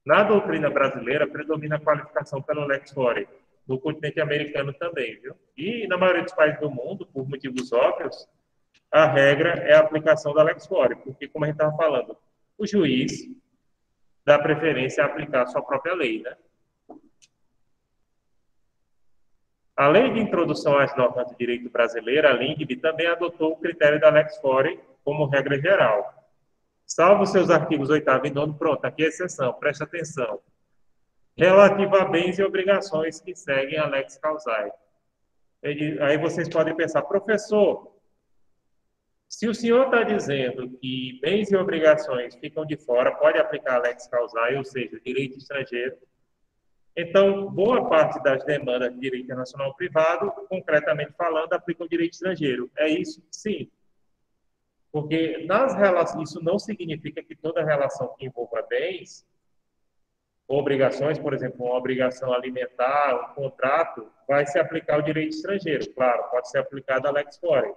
S1: Na doutrina brasileira, predomina a qualificação pelo lex fori. No continente americano também, viu? E na maioria dos países do mundo, por motivos óbvios, a regra é a aplicação da lex fori, porque, como a gente estava falando, o juiz dá preferência a aplicar a sua própria lei, né? A Lei de Introdução às Normas de Direito Brasileiro, a LINDB, também adotou o critério da lex fori como regra geral. Salvo seus artigos 8º e 9º, pronto, aqui é exceção, presta atenção. Relativa a bens e obrigações que seguem a lex causae. Aí vocês podem pensar, professor, se o senhor está dizendo que bens e obrigações ficam de fora, pode aplicar a lex causae, ou seja, direito estrangeiro. Então, boa parte das demandas de direito internacional privado, concretamente falando, aplicam o direito estrangeiro. É isso? Sim. Porque nas relações, isso não significa que toda relação que envolva bens, obrigações, por exemplo, uma obrigação alimentar, um contrato, vai se aplicar o direito estrangeiro. Claro, pode ser aplicado a lex fori.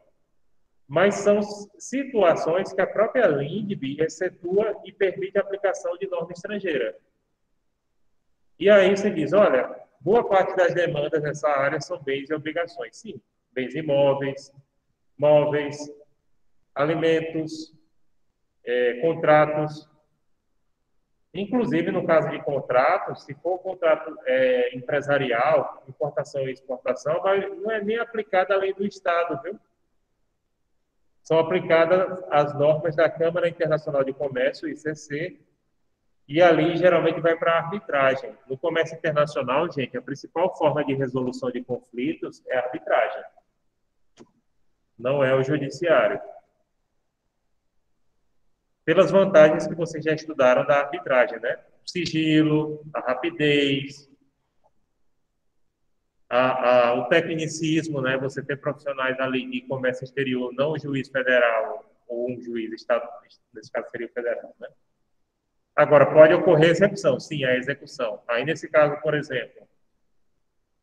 S1: Mas são situações que a própria LINDB excetua e permite a aplicação de norma estrangeira. E aí você diz, olha, boa parte das demandas nessa área são bens e obrigações. Sim, bens imóveis, móveis, alimentos, contratos. Inclusive, no caso de contratos, se for contrato empresarial, importação e exportação, não é nem aplicada a lei do Estado, viu? São aplicadas as normas da Câmara Internacional de Comércio, ICC, e ali geralmente vai para a arbitragem. No comércio internacional, gente, a principal forma de resolução de conflitos é a arbitragem. Não é o judiciário. Pelas vantagens que vocês já estudaram da arbitragem, né? O sigilo, a rapidez, o tecnicismo, né? Você ter profissionais ali de comércio exterior, não um juiz federal ou um juiz estadual, nesse caso seria o federal, né? Agora, pode ocorrer execução, sim, a execução. Aí, nesse caso, por exemplo,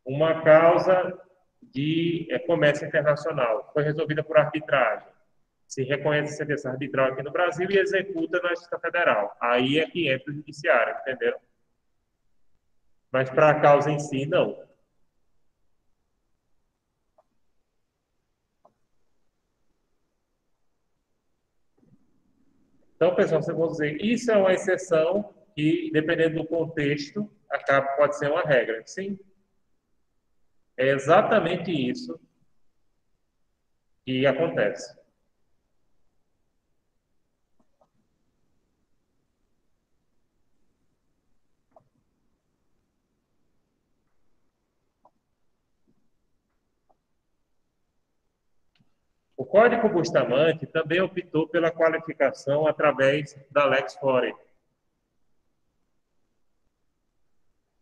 S1: uma causa de comércio internacional foi resolvida por arbitragem. Se reconhece sentença arbitral aqui no Brasil e executa na Justiça Federal. Aí é que entra o judiciário, entenderam? Mas para a causa em si, não. Então, pessoal, se eu vou dizer, isso é uma exceção que, dependendo do contexto, pode ser uma regra. Sim, é exatamente isso que acontece. O Código Bustamante também optou pela qualificação através da Lex Fore.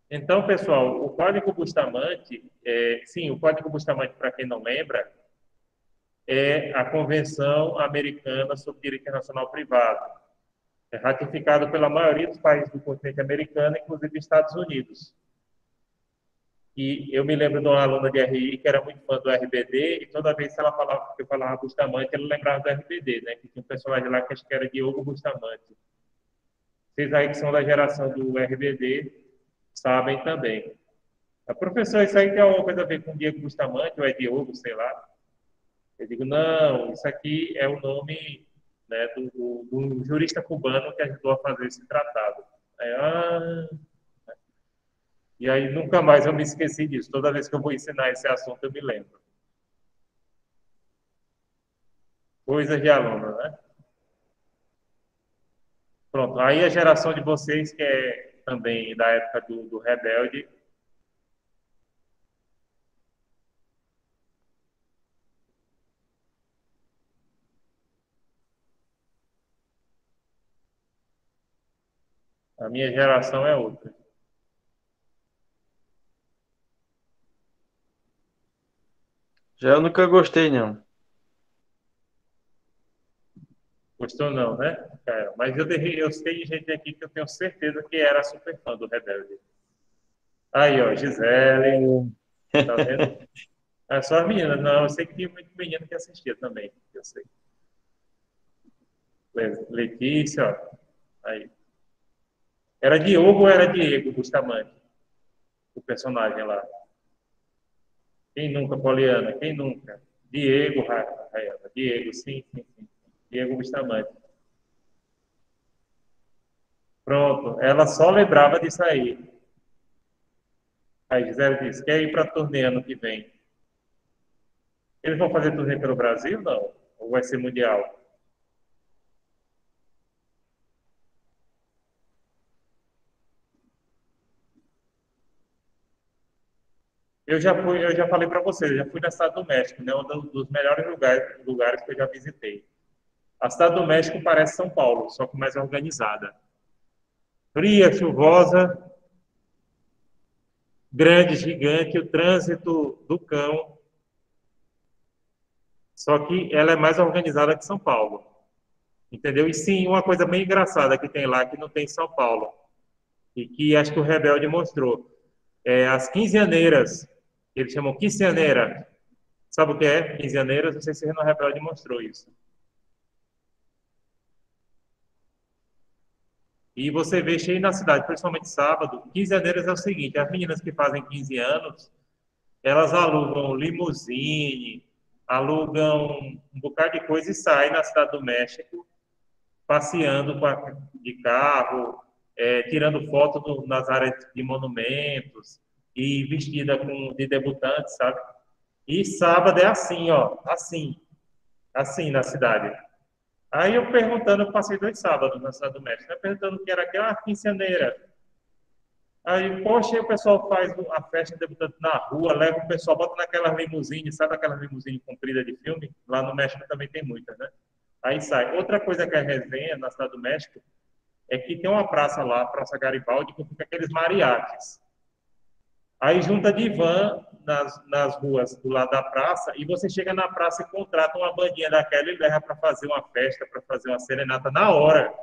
S1: Então, pessoal, o Código Bustamante, sim, o Código Bustamante, para quem não lembra, é a Convenção Americana sobre Direito Internacional Privado. É ratificado pela maioria dos países do continente americano, inclusive Estados Unidos. E eu me lembro de uma aluna de RI que era muito fã do RBD, e toda vez que eu falava Bustamante, ela lembrava do RBD, né? Que tinha um personagem lá que acho que era Diogo Bustamante. Vocês aí que são da geração do RBD sabem também. A professora, isso aí tem alguma coisa a ver com Diego Bustamante, ou é Diogo, sei lá. Eu digo, não, isso aqui é o nome, né, do jurista cubano que ajudou a fazer esse tratado. E aí nunca mais eu me esqueci disso. Toda vez que eu vou ensinar esse assunto, eu me lembro. Coisas de aluno, né? Pronto, aí a geração de vocês, que é também da época do Rebelde, a minha geração é outra.
S5: Já eu nunca gostei, não.
S1: Gostou não, né? Cara, mas eu sei de gente aqui que eu tenho certeza que era super fã do Rebelde. Aí, ó, Gisele, tá vendo? É só as meninas. Não, eu sei que tinha muito menino que assistia também, eu sei. Letícia, ó. Aí. Era Diogo ou era Diego Bustamante? O personagem lá. Quem nunca, Poliana? Quem nunca? Diego, Raiana. Diego, sim, sim, sim. Diego Bustamante. Pronto, ela só lembrava disso aí. Aí Gisele disse, quer ir para a turnê ano que vem? Eles vão fazer turnê pelo Brasil, não? Ou vai ser mundial? Eu já falei para você, eu já fui na Cidade do México, né? Um dos melhores lugares que eu já visitei. A Cidade do México parece São Paulo, só que mais organizada. Fria, chuvosa, grande, gigante, o trânsito do cão. Só que ela é mais organizada que São Paulo. Entendeu? E sim, uma coisa bem engraçada que tem lá, que não tem em São Paulo, e que acho que o Rebelde mostrou. As quinzeaneiras, eles chamam quinzeaneira. Sabe o que é? Quinzeaneiras, não sei se no Rebelde mostrou isso. E você vê cheio na cidade, principalmente sábado. Quinzeaneiras é o seguinte, as meninas que fazem 15 anos, elas alugam limusine, alugam um bocado de coisa e saem na Cidade do México, passeando de carro, tirando foto nas áreas de monumentos e vestida de debutante, sabe? E sábado é assim, ó, assim na cidade. Aí eu perguntando, eu passei 2 sábados na Cidade do México, né, perguntando o que era aquela quinceaneira. Aí, poxa, o pessoal faz a festa de debutante na rua, leva o pessoal, bota naquelas limusines, sabe aquelas limusines compridas de filme? Lá no México também tem muitas, né? Aí sai. Outra coisa que é resenha na Cidade do México é que tem uma praça lá, Praça Garibaldi, que fica aqueles mariachis. Aí junta de van nas ruas do lado da praça e você chega na praça e contrata uma bandinha daquela e leva para fazer uma festa, para fazer uma serenata na hora.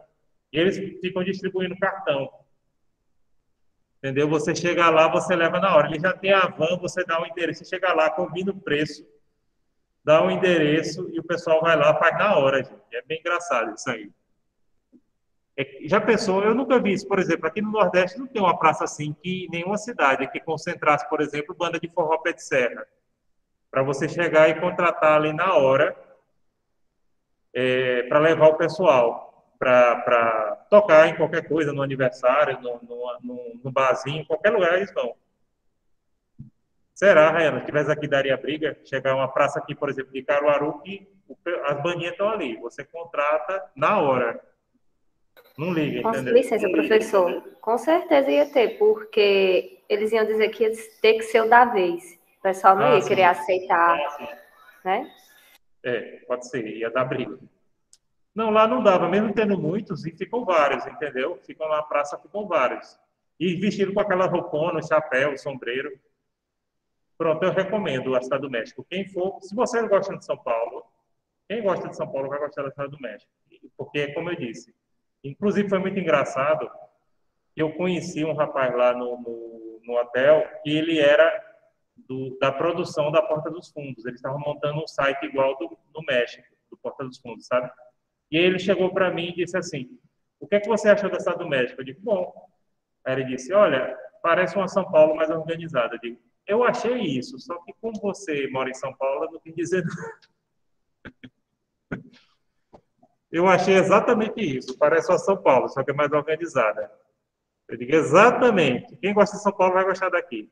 S1: E eles ficam distribuindo cartão. Entendeu? Você chega lá, você leva na hora. Ele já tem a van, você dá o endereço. Você chega lá, combina o preço, dá o endereço e o pessoal vai lá, faz na hora, gente. É bem engraçado isso aí. Já pensou? Eu nunca vi isso, por exemplo, aqui no Nordeste não tem uma praça assim que nenhuma cidade que concentrasse, por exemplo, banda de forró pé de serra, para você chegar e contratar ali na hora para levar o pessoal. para tocar em qualquer coisa, no aniversário, no barzinho, em qualquer lugar eles vão. Será, Rayana, se tivesse aqui, daria briga? Chegar uma praça aqui, por exemplo, de Caruaru, que as bandinhas estão ali. Você contrata na hora. Não liga,
S6: Com
S1: entendeu?
S6: licença, professor. Com certeza ia ter, porque eles iam dizer que ia ter que ser o da vez. O pessoal não ia
S1: sim.
S6: querer aceitar, né?
S1: Pode ser, ia dar briga. Não, lá não dava, mesmo tendo muitos, e ficam vários, entendeu? Ficam na praça, ficam vários. E vestido com aquela roupona, chapéu, sombreiro. Pronto, eu recomendo a Cidade do México. Quem for, se você não gosta de São Paulo, quem gosta de São Paulo vai gostar da Cidade do México. Porque, como eu disse, inclusive foi muito engraçado, eu conheci um rapaz lá no hotel, e ele era da produção da Porta dos Fundos. Eles estavam montando um site igual do México, do Porta dos Fundos, sabe? E aí ele chegou para mim e disse assim, o que é que você achou da Cidade do México? Eu digo, bom. Aí ele disse, olha, parece uma São Paulo mais organizada. Eu digo, eu achei isso, só que como você mora em São Paulo, eu não tenho que dizer nada. Eu achei exatamente isso, parece uma São Paulo, só que é mais organizada. Eu digo, exatamente. Quem gosta de São Paulo vai gostar daqui.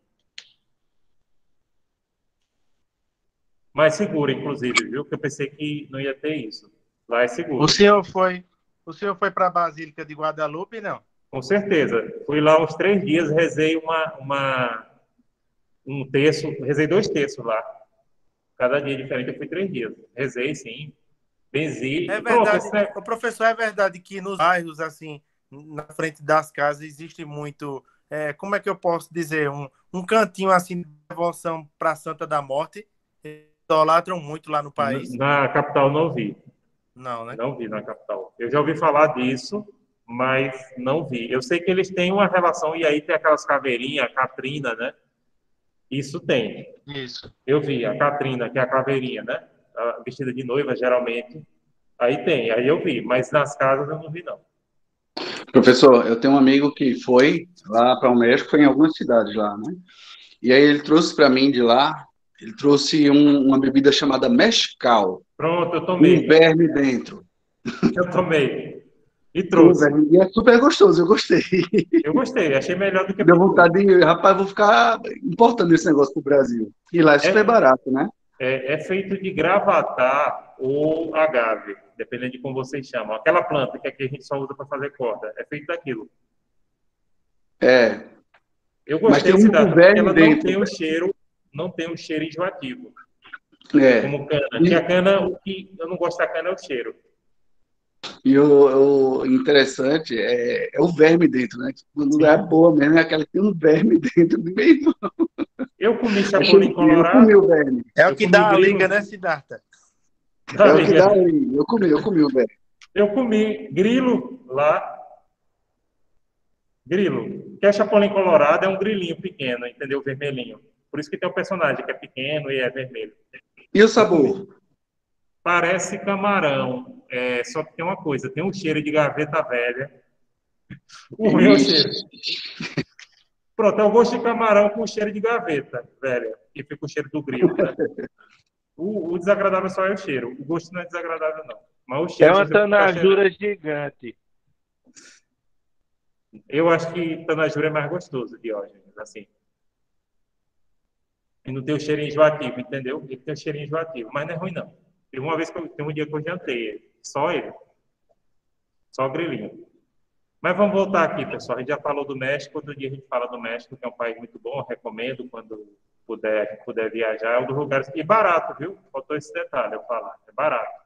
S1: Mais seguro, inclusive, viu? Porque eu pensei que não ia ter isso. Lá é seguro.
S4: O senhor foi para a Basílica de Guadalupe, não?
S1: Com certeza. Fui lá uns 3 dias, rezei um terço, rezei 2 terços lá. Cada dia diferente, eu fui 3 dias. Rezei, sim. Benzi.
S4: É
S1: Pronto,
S4: verdade, o professor, é verdade que nos bairros, assim, na frente das casas, existe muito, como é que eu posso dizer, um cantinho, assim, de devoção para Santa da Morte. Idolatram muito lá no país.
S1: Na capital não vi.
S4: Não, né?
S1: Não vi na capital. Eu já ouvi falar disso, mas não vi. Eu sei que eles têm uma relação, e aí tem aquelas caveirinhas, a Catrina, né? Isso tem.
S4: Isso.
S1: Eu vi a Catrina, que é a caveirinha, né? A vestida de noiva, geralmente. Aí tem, aí eu vi. Mas nas casas eu não vi, não.
S2: Professor, eu tenho um amigo que foi lá para o México, foi em algumas cidades lá, né? E aí ele trouxe para mim de lá, ele trouxe uma bebida chamada Mezcal,
S1: Pronto, eu
S2: com
S1: tomei.
S2: verme dentro.
S1: Eu tomei. E
S2: Com
S1: trouxe.
S2: verme. E é super gostoso, eu gostei.
S1: Eu gostei, achei melhor do que
S2: Deu
S1: pitu.
S2: vontade de, rapaz, vou ficar importando esse negócio pro Brasil. E lá é super barato, né?
S1: É feito de gravatá ou agave, dependendo de como vocês chamam. Aquela planta que aqui a gente só usa para fazer corda, é feito daquilo.
S2: É.
S1: Eu
S2: Mas
S1: gostei
S2: tem
S1: desse
S2: um com
S1: data, porque
S2: verme
S1: ela
S2: dentro.
S1: não tem um cheiro enjoativo,
S2: É.
S1: como cana. Que a cana, o que eu não gosto da cana é o cheiro.
S2: E o interessante é o verme dentro, né? Quando é boa mesmo, é aquela que tem um verme dentro do meio.
S1: Eu comi
S2: Achei
S1: chapolim
S2: que eu comi
S1: colorado,
S2: o verme.
S4: É o
S1: eu
S4: que
S1: comi
S4: dá a
S1: grilo.
S4: liga, né, Siddhartha?
S2: É o que dá aí. Eu comi o verme.
S1: Eu comi grilo lá. Grilo. Que é chapolim colorado, é um grilinho pequeno, entendeu? Vermelhinho. Por isso que tem o personagem que é pequeno e é vermelho.
S2: E o sabor?
S1: Parece camarão, só que tem uma coisa, tem um cheiro de gaveta velha. O ruim é o cheiro. Pronto, é o gosto de camarão com cheiro de gaveta velha, que fica o cheiro do grilo, né? O desagradável só é o cheiro. O gosto não é desagradável, não. Mas o
S7: É
S1: cheiro,
S7: uma
S1: se você ficar cheirando...
S7: tanajura gigante.
S1: Eu acho que tanajura é mais gostoso, Diógenes, assim. E não tem o cheiro enjoativo, entendeu? Ele tem o cheiro enjoativo, mas não é ruim, não. Teve um dia que eu jantei, só ele. Só o grilinho. Mas vamos voltar aqui, pessoal. A gente já falou do México, outro dia a gente fala do México, que é um país muito bom, eu recomendo quando puder viajar. É um dos lugares... E barato, viu? Faltou esse detalhe eu falar. É barato.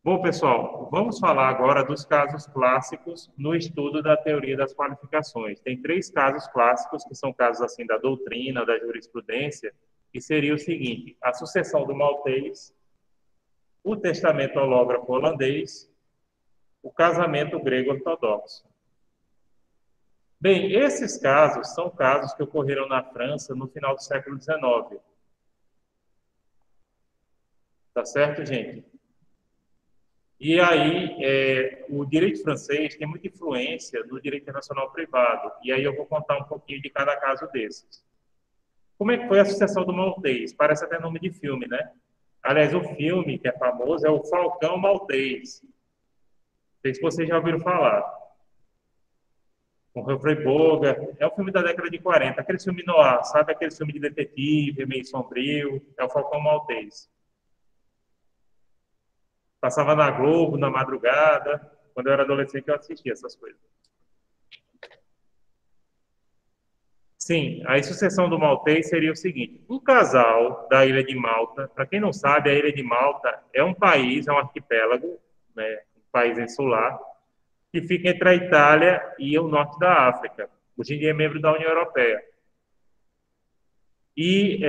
S1: Bom, pessoal, vamos falar agora dos casos clássicos no estudo da teoria das qualificações. Tem 3 casos clássicos, que são casos assim da doutrina, da jurisprudência, que seria o seguinte: a sucessão do maltês, o testamento hológrafo holandês, o casamento grego ortodoxo. Bem, esses casos são casos que ocorreram na França no final do século XIX. Tá certo, gente? E aí, o direito francês tem muita influência no direito internacional privado. E aí eu vou contar um pouquinho de cada caso desses. Como é que foi a sucessão do maltês? Parece até nome de filme, né? Aliás, o filme que é famoso é o Falcão Maltês. Não sei se vocês já ouviram falar. Com Humphrey Bogart. É um filme da década de 40. Aquele filme noir, sabe? Aquele filme de detetive, meio sombrio. É o Falcão Maltês. Passava na Globo, na madrugada. Quando eu era adolescente, eu assistia essas coisas. Sim, a sucessão do Maltês seria o seguinte: um casal da Ilha de Malta, para quem não sabe, a Ilha de Malta é um país, é um arquipélago, né, um país insular, que fica entre a Itália e o norte da África. Hoje em dia é membro da União Europeia. E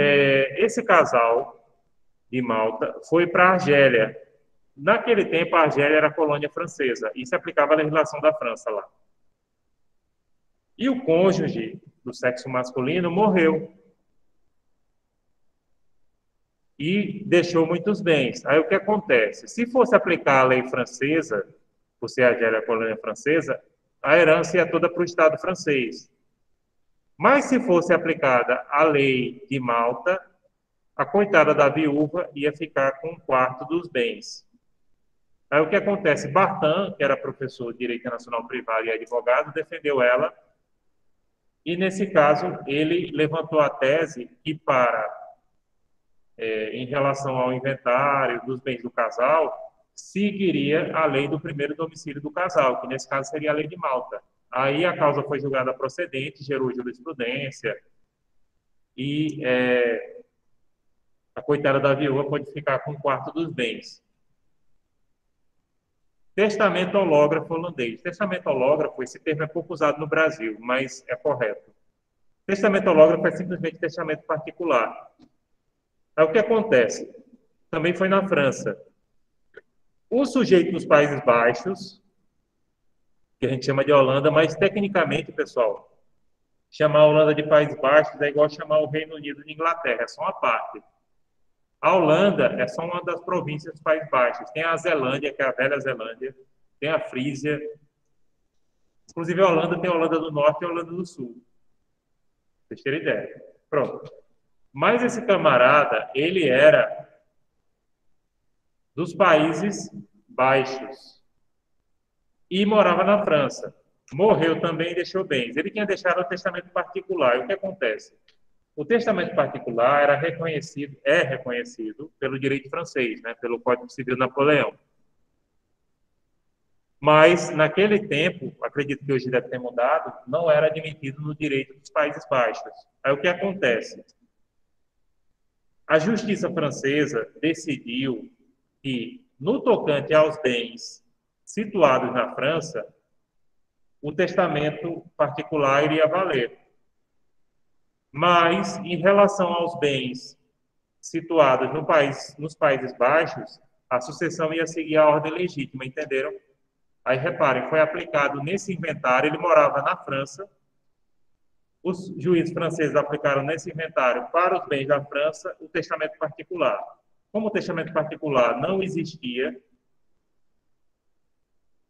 S1: esse casal de Malta foi para a Argélia. Naquele tempo, a Argélia era colônia francesa e se aplicava a legislação da França lá. E o cônjuge do sexo masculino morreu e deixou muitos bens. Aí o que acontece? Se fosse aplicar a lei francesa, por ser a Argélia colônia francesa, a herança ia toda para o Estado francês. Mas se fosse aplicada a lei de Malta, a coitada da viúva ia ficar com um quarto dos bens. Aí o que acontece? Bartan, que era professor de Direito Internacional Privado e advogado, defendeu ela. E, nesse caso, ele levantou a tese que, em relação ao inventário dos bens do casal, seguiria a lei do primeiro domicílio do casal, que, nesse caso, seria a lei de Malta. Aí a causa foi julgada procedente, gerou jurisprudência, e a coitada da viúva pode ficar com um quarto dos bens. Testamento hológrafo holandês. Testamento hológrafo, esse termo é pouco usado no Brasil, mas é correto. Testamento hológrafo é simplesmente testamento particular. Aí o que acontece? Também foi na França. O sujeito dos Países Baixos, que a gente chama de Holanda, mas tecnicamente, pessoal, chamar a Holanda de Países Baixos é igual chamar o Reino Unido de Inglaterra, é só uma parte. A Holanda é só uma das províncias dos Países Baixos. Tem a Zelândia, que é a velha Zelândia, tem a Frísia. Inclusive, a Holanda tem a Holanda do Norte e a Holanda do Sul. Pra vocês terem ideia. Pronto. Mas esse camarada, ele era dos Países Baixos e morava na França. Morreu também e deixou bens. Ele tinha deixado o testamento particular. E o que acontece? O testamento particular é reconhecido pelo direito francês, né, pelo Código Civil Napoleão. Mas, naquele tempo, acredito que hoje deve ter mudado, não era admitido no direito dos Países Baixos. Aí o que acontece? A justiça francesa decidiu que, no tocante aos bens situados na França, o testamento particular iria valer. Mas, em relação aos bens situados nos Países Baixos, a sucessão ia seguir a ordem legítima, entenderam? Aí, reparem, foi aplicado nesse inventário, ele morava na França, os juízes franceses aplicaram nesse inventário para os bens da França o testamento particular. Como o testamento particular não existia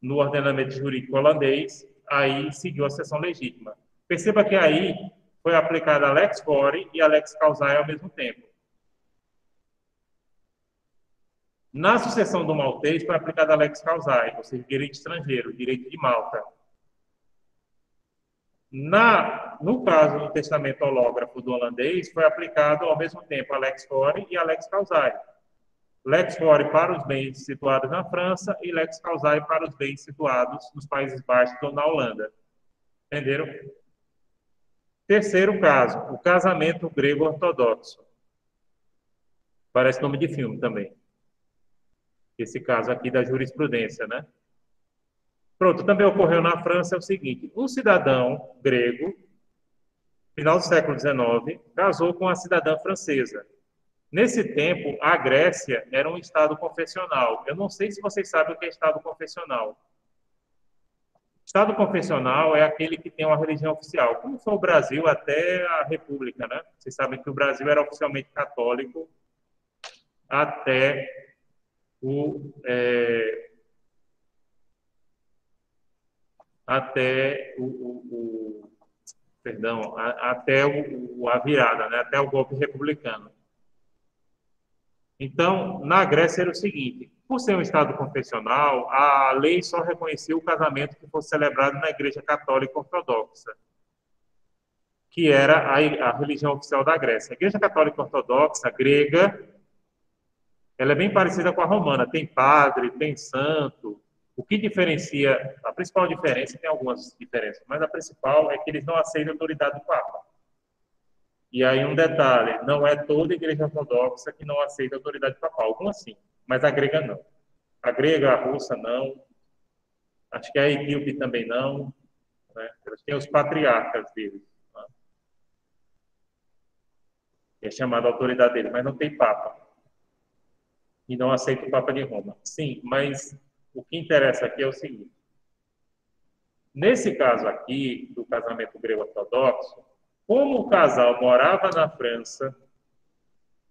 S1: no ordenamento jurídico holandês, aí seguiu a sucessão legítima. Perceba que aí foi aplicada a Lex Fori e a Lex Causae ao mesmo tempo. Na sucessão do Maltês foi aplicada a Lex Causae, ou seja, direito estrangeiro, direito de Malta. No caso do testamento hológrafo do holandês, foi aplicado ao mesmo tempo a Lex Fori e a Lex Causae. Lex Fori para os bens situados na França e Lex Causae para os bens situados nos Países Baixos ou na Holanda. Entenderam? Terceiro caso, o casamento grego ortodoxo. Parece nome de filme também. Esse caso aqui da jurisprudência, né? Pronto, também ocorreu na França o seguinte: um cidadão grego, final do século XIX, casou com uma cidadã francesa. Nesse tempo, a Grécia era um estado confessional. Eu não sei se vocês sabem o que é estado confessional. Estado confessional é aquele que tem uma religião oficial, como foi o Brasil até a República, né? Vocês sabem que o Brasil era oficialmente católico até a virada, né? Até o golpe republicano. Então, na Grécia era o seguinte, por ser um Estado confessional, a lei só reconhecia o casamento que fosse celebrado na Igreja Católica Ortodoxa, que era a religião oficial da Grécia. A Igreja Católica Ortodoxa grega, ela é bem parecida com a romana, tem padre, tem santo. O que diferencia, a principal diferença, tem algumas diferenças, mas a principal é que eles não aceitam a autoridade do Papa. E aí um detalhe, não é toda igreja ortodoxa que não aceita a autoridade papal, algumas sim, mas a grega não. A grega, a russa não, acho que a etíope também não, né? Eles têm os patriarcas deles, né? Que é chamada a autoridade deles, mas não tem papa. E não aceita o Papa de Roma. Sim, mas o que interessa aqui é o seguinte. Nesse caso aqui, do casamento grego-ortodoxo, como o casal morava na França,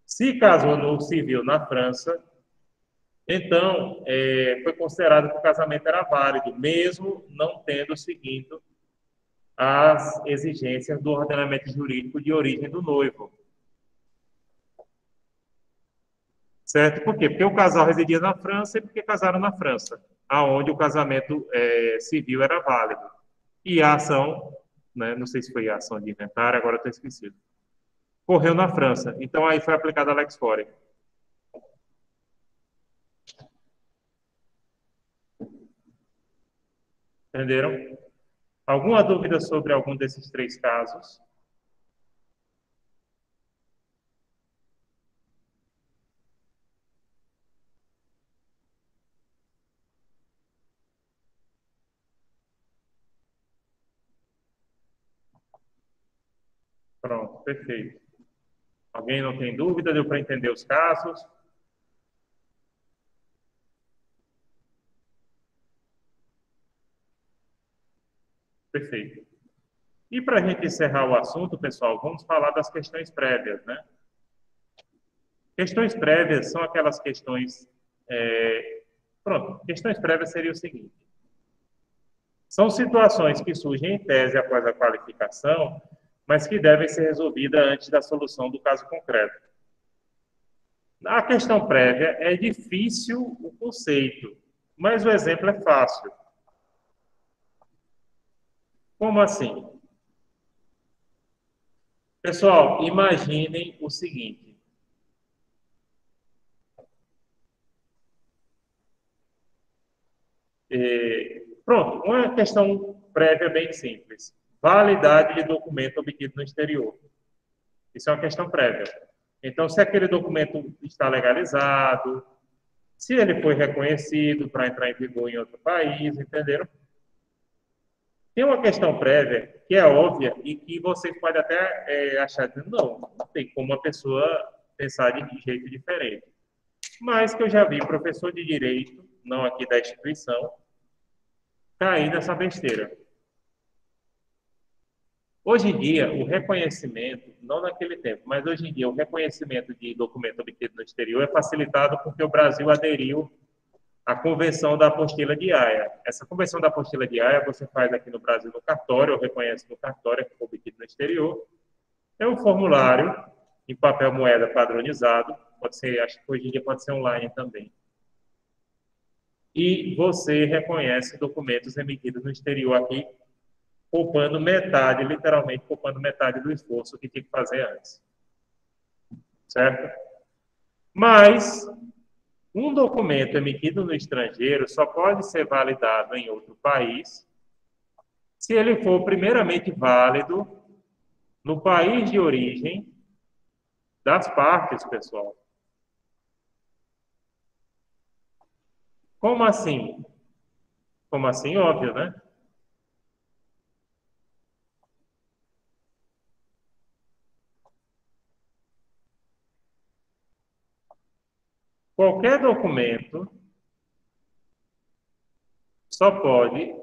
S1: se casou no civil na França, então foi considerado que o casamento era válido, mesmo não tendo seguido as exigências do ordenamento jurídico de origem do noivo. Certo? Por quê? Porque o casal residia na França e porque casaram na França, aonde o casamento civil era válido. E a ação, né, não sei se foi a ação de inventário, agora estou esquecido, correu na França. Então aí foi aplicada a Lex Fori. Entenderam? Alguma dúvida sobre algum desses três casos? Pronto, perfeito. Alguém não tem dúvida? Deu para entender os casos? Perfeito. E para a gente encerrar o assunto, pessoal, vamos falar das questões prévias, né? Questões prévias são aquelas questões... Pronto, questões prévias seria o seguinte. São situações que surgem em tese após a qualificação, mas que devem ser resolvidas antes da solução do caso concreto. A questão prévia é difícil o conceito, mas o exemplo é fácil. Como assim? Pessoal, imaginem o seguinte. Pronto, uma questão prévia bem simples. Validade de documento obtido no exterior. Isso é uma questão prévia. Então, se aquele documento está legalizado, se ele foi reconhecido para entrar em vigor em outro país, entenderam? Tem uma questão prévia que é óbvia e que vocês podem até achar que não tem como uma pessoa pensar de jeito diferente. Mas que eu já vi professor de direito, não aqui da instituição, cair nessa besteira. Hoje em dia, o reconhecimento, não naquele tempo, mas hoje em dia, o reconhecimento de documento obtido no exterior é facilitado porque o Brasil aderiu à Convenção da Apostila de Haia. Essa Convenção da Apostila de Haia você faz aqui no Brasil no cartório, ou reconhece no cartório, que foi obtido no exterior. É um formulário em papel moeda padronizado, pode ser, acho que hoje em dia pode ser online também. E você reconhece documentos emitidos no exterior aqui, poupando metade, literalmente poupando metade do esforço que tinha que fazer antes. Certo? Mas um documento emitido no estrangeiro só pode ser validado em outro país se ele for primeiramente válido no país de origem das partes, pessoal. Como assim? Como assim? Óbvio, né? Qualquer documento só pode,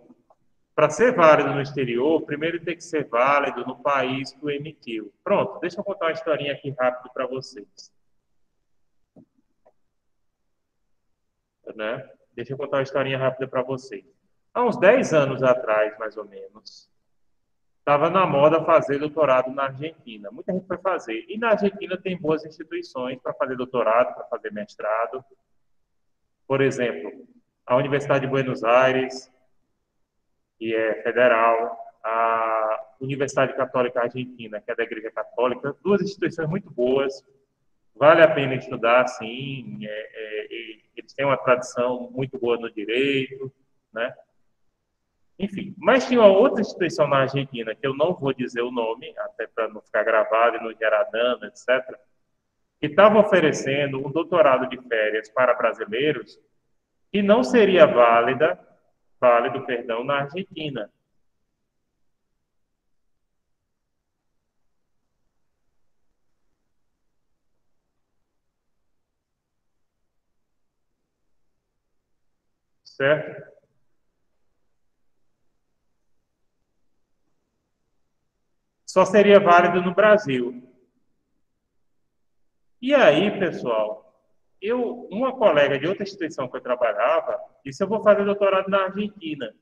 S1: para ser válido no exterior, primeiro tem que ser válido no país que o emitiu. Pronto, deixa eu contar uma historinha aqui rápido para vocês. Né? Deixa eu contar uma historinha rápida para vocês. Há uns 10 anos atrás, mais ou menos, estava na moda fazer doutorado na Argentina. Muita gente foi fazer. E na Argentina tem boas instituições para fazer doutorado, para fazer mestrado. Por exemplo, a Universidade de Buenos Aires, que é federal, a Universidade Católica Argentina, que é da Igreja Católica, duas instituições muito boas, vale a pena estudar, sim, eles têm uma tradição muito boa no direito, né? Enfim, mas tinha uma outra instituição na Argentina, que eu não vou dizer o nome, até para não ficar gravado e não gerar dano, etc., que estava oferecendo um doutorado de férias para brasileiros que não seria válido, perdão, na Argentina. Certo? Só seria válido no Brasil. E aí, pessoal, uma colega de outra instituição que eu trabalhava disse: eu vou fazer doutorado na Argentina.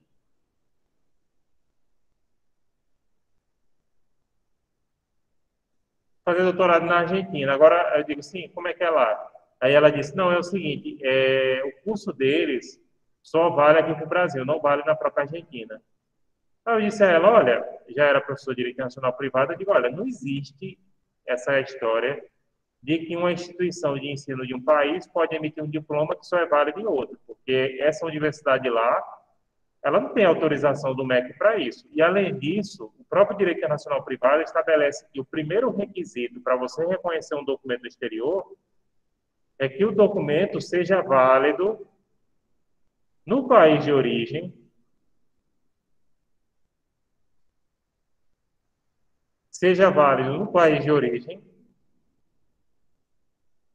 S1: Fazer doutorado na Argentina. Agora, eu digo, sim, como é que é lá? Aí ela disse: não, é o seguinte, o curso deles só vale aqui para o Brasil, não vale na própria Argentina. Aí eu disse a ela: olha, já era professor de Direito Internacional Privado, eu digo: olha, não existe essa história de que uma instituição de ensino de um país pode emitir um diploma que só é válido em outro, porque essa universidade lá, ela não tem autorização do MEC para isso. E, além disso, o próprio Direito Internacional Privado estabelece que o primeiro requisito para você reconhecer um documento exterior é que o documento seja válido no país de origem,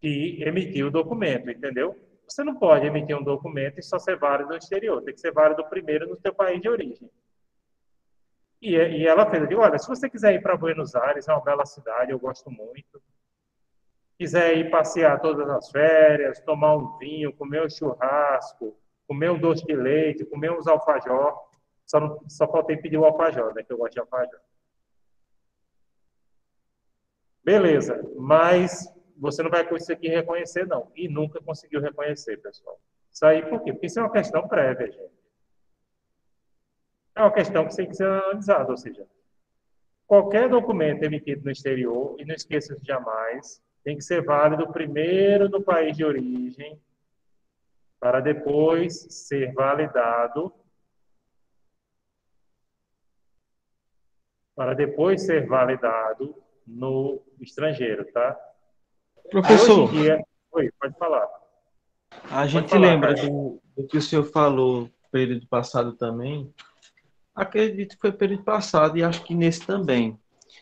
S1: que emitiu o documento, entendeu? Você não pode emitir um documento e só ser válido no exterior, tem que ser válido primeiro no seu país de origem. E ela fez, eu digo: olha, se você quiser ir para Buenos Aires, é uma bela cidade, eu gosto muito, quiser ir passear todas as férias, tomar um vinho, comer um churrasco, comer um doce de leite, comer uns alfajor, só faltei pedir o alfajor, né, que eu gosto de alfajor. Beleza, mas você não vai conseguir reconhecer, não. E nunca conseguiu reconhecer, pessoal. Isso aí por quê? Porque isso é uma questão prévia, gente. É uma questão que tem que ser analisada, ou seja, qualquer documento emitido no exterior, e não esqueça jamais, tem que ser válido primeiro no país de origem, para depois ser validado, no estrangeiro, tá?
S5: Professor,
S1: Hoje em dia... Oi, pode falar.
S5: a gente
S1: falar,
S5: lembra
S1: cara.
S5: do que o senhor falou no período passado também. Acredito que foi período passado e acho que nesse também,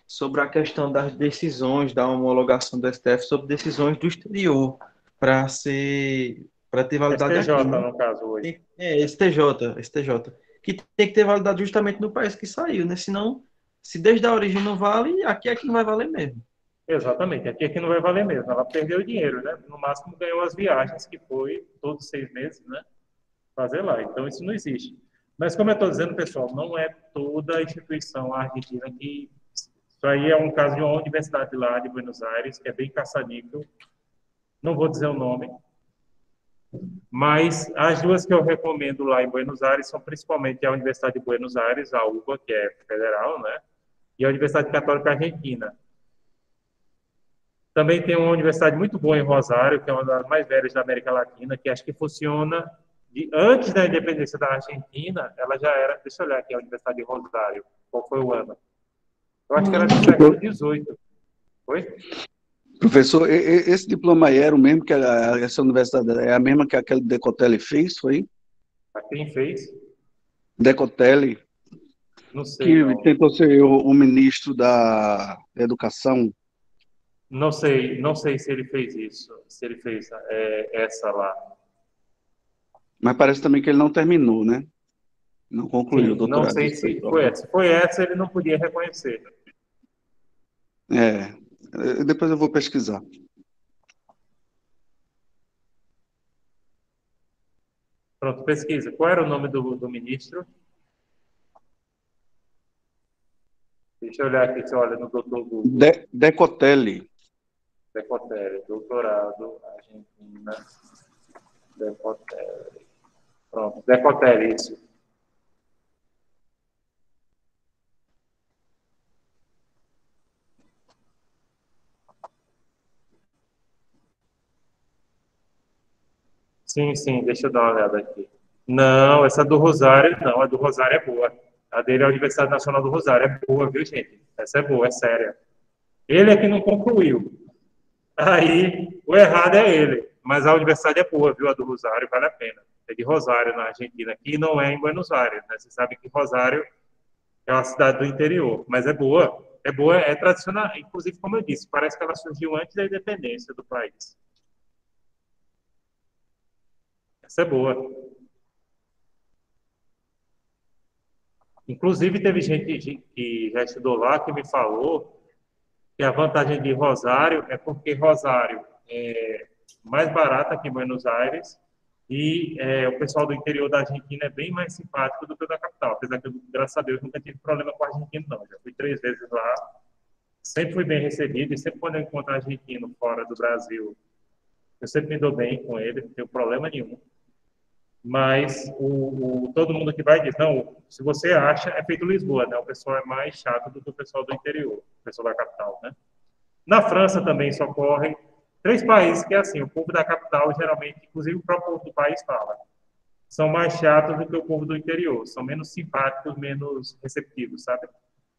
S5: sobre a questão das decisões, da homologação do STF sobre decisões do exterior para ter validade aqui,
S1: STJ,
S5: né?
S1: no caso, hoje.
S5: STJ, que tem que ter validade justamente no país que saiu, né? Senão, se desde a origem não vale, aqui é que não vai valer mesmo.
S1: Exatamente. Aqui não vai valer mesmo. Ela perdeu dinheiro, né? No máximo ganhou as viagens, que foi todos 6 meses, né? Fazer lá. Então, isso não existe. Mas, como eu estou dizendo, pessoal, não é toda a instituição argentina que... Isso aí é um caso de uma universidade lá de Buenos Aires, que é bem caça-níquel. Não vou dizer o nome. Mas as duas que eu recomendo lá em Buenos Aires são principalmente a Universidade de Buenos Aires, a UBA, que é federal, né? E a Universidade Católica Argentina. Também tem uma universidade muito boa em Rosário, que é uma das mais velhas da América Latina, que acho que funciona antes da independência da Argentina, ela já era... Deixa eu olhar aqui a Universidade de Rosário, qual foi o ano. Eu acho que era do século XVIII. Foi?
S2: Professor, esse diploma aí era o mesmo que essa universidade, é a mesma que aquele Decotelli fez, foi?
S1: A quem fez?
S2: Decotelli,
S1: Não sei,
S2: que
S1: não.
S2: tentou ser o ministro da Educação.
S1: Não sei se ele fez isso, se ele fez essa lá.
S2: Mas parece também que ele não terminou, né? Não concluiu o
S1: Sim, não
S2: doutorado
S1: sei
S2: desse
S1: se
S2: pessoal.
S1: foi essa. Se foi essa, ele não podia reconhecer.
S2: Depois eu vou pesquisar.
S1: Pronto, pesquisa. Qual era o nome do ministro? Deixa eu olhar aqui se olha no doutor Google.
S2: Decotelli.
S1: Decotelli, doutorado, Argentina. Decotelli. Pronto, Decotelli, isso. Sim, sim, deixa eu dar uma olhada aqui. Não, essa do Rosário, não, a do Rosário é boa. A dele é a Universidade Nacional do Rosário, é boa, viu, gente? Essa é boa, é séria. Ele é que não concluiu. Aí, o errado é ele. Mas a universidade é boa, viu? A do Rosário, vale a pena. É de Rosário, na Argentina, que não é em Buenos Aires, né? Você sabe que Rosário é uma cidade do interior, mas é boa. É boa, é tradicional. Inclusive, como eu disse, parece que ela surgiu antes da independência do país. Essa é boa. Inclusive, teve gente que já estudou lá que me falou que a vantagem de Rosário é porque Rosário é mais barata que Buenos Aires e o pessoal do interior da Argentina é bem mais simpático do que o da capital. Apesar que, graças a Deus, nunca tive problema com o argentino, não. Já fui 3 vezes lá, sempre fui bem recebido e sempre quando eu encontro argentino fora do Brasil, eu sempre me dou bem com ele, não tenho problema nenhum. Mas todo mundo que vai diz, não, se você acha, é feito Lisboa, né? O pessoal é mais chato do que o pessoal do interior, o pessoal da capital, né? Na França também só ocorrem 3 países que é assim, o povo da capital geralmente, inclusive o próprio povo do país fala, são mais chatos do que o povo do interior, são menos simpáticos, menos receptivos, sabe?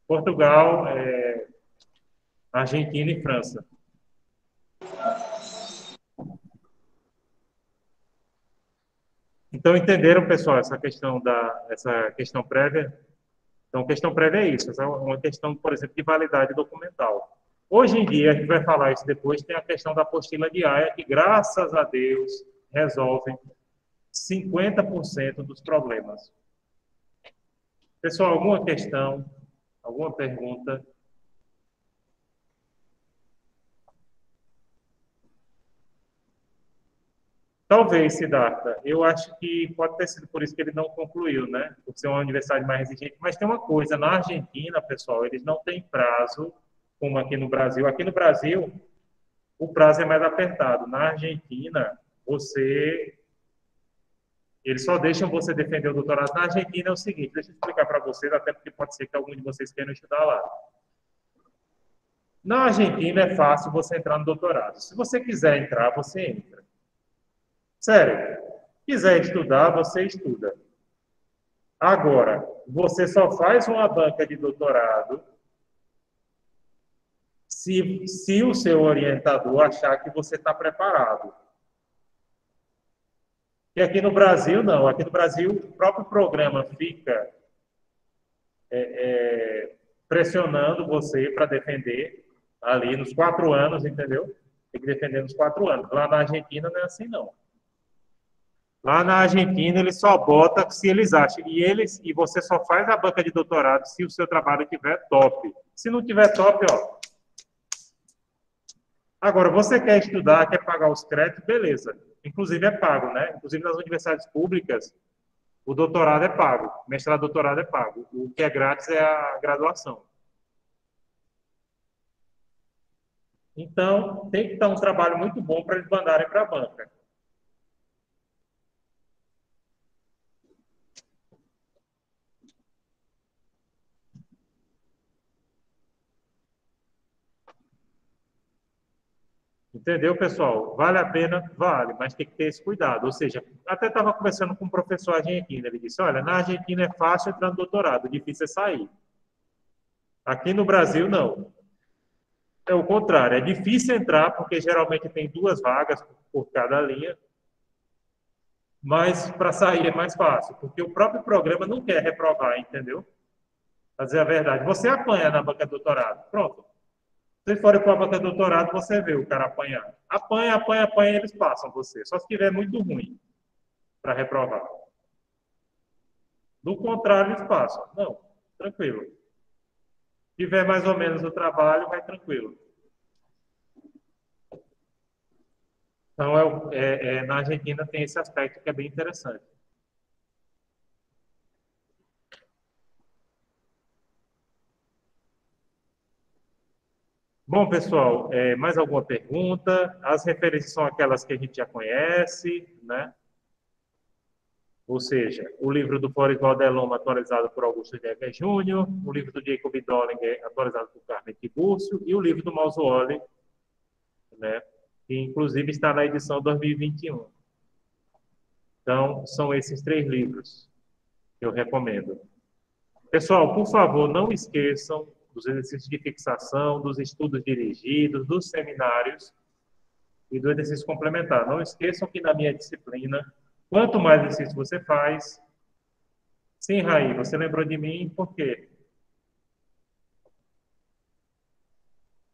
S1: Portugal, Argentina e França. Então, entenderam, pessoal, essa questão prévia? Então, a questão prévia é isso, essa é uma questão, por exemplo, de validade documental. Hoje em dia, a gente vai falar isso depois, tem a questão da apostila de AIA, que, graças a Deus, resolve 50% dos problemas. Pessoal, alguma questão? Alguma pergunta? Talvez, Siddhartha. Eu acho que pode ter sido por isso que ele não concluiu, né? Por ser uma universidade mais exigente. Mas tem uma coisa, na Argentina, pessoal, eles não têm prazo, como aqui no Brasil. Aqui no Brasil, o prazo é mais apertado. Na Argentina, eles só deixam você defender o doutorado. Na Argentina é o seguinte, deixa eu explicar para vocês, até porque pode ser que algum de vocês queiram estudar lá. Na Argentina é fácil você entrar no doutorado. Se você quiser entrar, você entra. Sério, quiser estudar, você estuda. Agora, você só faz uma banca de doutorado se o seu orientador achar que você está preparado. E aqui no Brasil, não. Aqui no Brasil, o próprio programa fica pressionando você para defender ali nos 4 anos, entendeu? Tem que defender nos 4 anos. Lá na Argentina não é assim, não. Lá na Argentina, eles só botam se eles acham. E você só faz a banca de doutorado se o seu trabalho estiver top. Se não tiver top, ó. Agora, você quer estudar, quer pagar os créditos, beleza. Inclusive é pago, né? Inclusive nas universidades públicas, o doutorado é pago. Mestrado, doutorado é pago. O que é grátis é a graduação. Então, tem que estar um trabalho muito bom para eles mandarem para a banca. Entendeu, pessoal? Vale a pena? Vale, mas tem que ter esse cuidado. Ou seja, até estava conversando com um professor argentino, ele disse, olha, na Argentina é fácil entrar no doutorado, difícil é sair. Aqui no Brasil, não. É o contrário, é difícil entrar, porque geralmente tem 2 vagas por cada linha, mas para sair é mais fácil, porque o próprio programa não quer reprovar, entendeu? Para dizer a verdade. Você apanha na banca de doutorado, pronto. Se forem para a banca de doutorado, você vê o cara apanhar. Apanha, apanha, apanha, e eles passam você. Só se tiver muito ruim para reprovar. Do contrário, eles passam. Não, tranquilo. Se tiver mais ou menos o trabalho, vai tranquilo. Então, na Argentina tem esse aspecto que é bem interessante. Bom, pessoal, mais alguma pergunta? As referências são aquelas que a gente já conhece, né? Ou seja, o livro do Florival Deloma, atualizado por Augusto Jäger Júnior, o livro do Jacob Dollinger, atualizado por Carmen Tiburcio, e o livro do Mauzuoli, né? Que inclusive está na edição 2021. Então, são esses 3 livros que eu recomendo. Pessoal, por favor, não esqueçam dos exercícios de fixação, dos estudos dirigidos, dos seminários e do exercício complementar. Não esqueçam que na minha disciplina, quanto mais exercício você faz... Sim, Raí, você lembrou de mim por quê?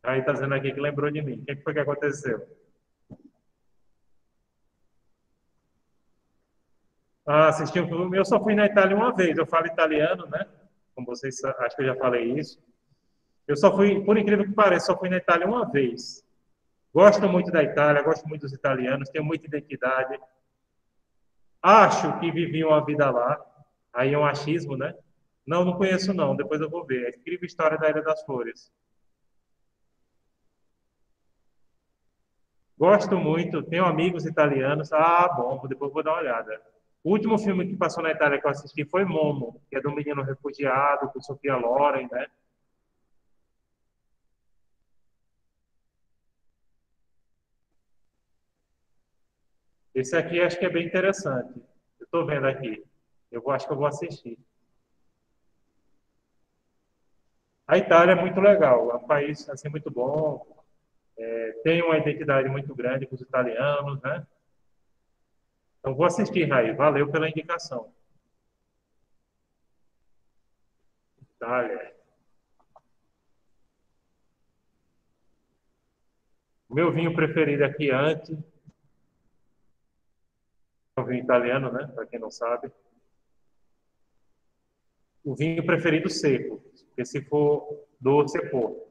S1: Raí está dizendo aqui que lembrou de mim. O que foi que aconteceu? Ah, assisti um filme. Eu só fui na Itália uma vez. Eu falo italiano, né? Como vocês acho que eu já falei isso. Eu só fui, por incrível que pareça, só fui na Itália uma vez. Gosto muito da Itália, gosto muito dos italianos, tenho muita identidade. Acho que vivi uma vida lá. Aí é um achismo, né? Não, não conheço não. Depois eu vou ver. É incrível história da Ilha das Flores. Gosto muito, tenho amigos italianos. Ah, bom, depois vou dar uma olhada. O último filme que passou na Itália que eu assisti foi Momo, que é do menino refugiado, com Sofia Loren, né? Esse aqui acho que é bem interessante. Eu estou vendo aqui. Acho que eu vou assistir. A Itália é muito legal, é um país assim muito bom, tem uma identidade muito grande com os italianos, né? Então vou assistir, Raí. Valeu pela indicação. Itália. O meu vinho preferido aqui antes, é um vinho italiano, né? Para quem não sabe. O vinho preferido seco, porque se for doce é pouco.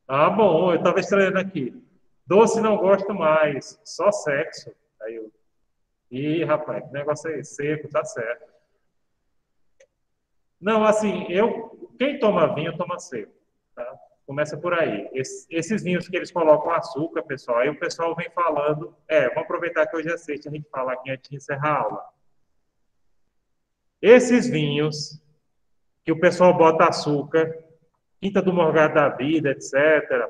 S1: Ah, bom, eu estava estranhando aqui. Doce não gosto mais, só sexo. Aí eu, ih, rapaz, que negócio é esse? Seco, tá certo. Não, assim, quem toma vinho, toma seco, tá? Começa por aí. Esses vinhos que eles colocam açúcar, pessoal, aí o pessoal vem falando, vamos aproveitar que hoje é sexta, a gente fala aqui antes de encerrar a aula. Esses vinhos que o pessoal bota açúcar, Quinta do Morgado da Vida, etc.,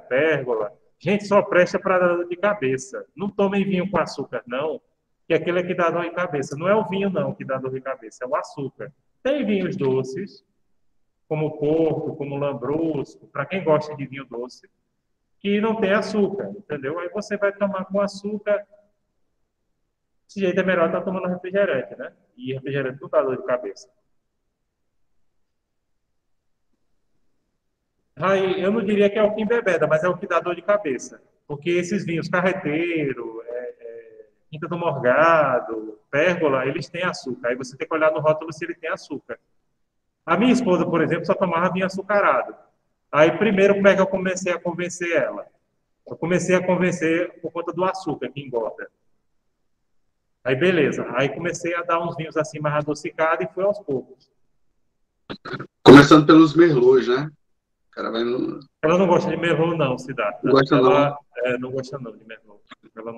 S1: Pérgola, gente, só presta para dar dor de cabeça. Não tomem vinho com açúcar, não, que aquilo é que dá dor de cabeça. Não é o vinho, não, que dá dor de cabeça, é o açúcar. Tem vinhos doces, como o Porto, como o Lambrusco, para quem gosta de vinho doce, que não tem açúcar, entendeu? Aí você vai tomar com açúcar, desse jeito é melhor estar tomando refrigerante, né? E refrigerante não dá dor de cabeça. Aí, eu não diria que é o que embebeda, mas é o que dá dor de cabeça. Porque esses vinhos, Carreteiro, Quinta do Morgado, Pérgola, eles têm açúcar. Aí você tem que olhar no rótulo se ele tem açúcar. A minha esposa, por exemplo, só tomava vinho açucarado. Aí, primeiro, como é que eu comecei a convencer ela? Eu comecei a convencer por conta do açúcar que engorda. Aí, beleza. Aí comecei a dar uns vinhos assim mais adocicados e fui aos poucos.
S2: Começando pelos merlots, né? O cara vai no...
S1: Ela não gosta de Merlot, não, Siddhartha.
S2: Não gosta,
S1: ela
S2: não.
S1: não gosta não de Merlot. Ela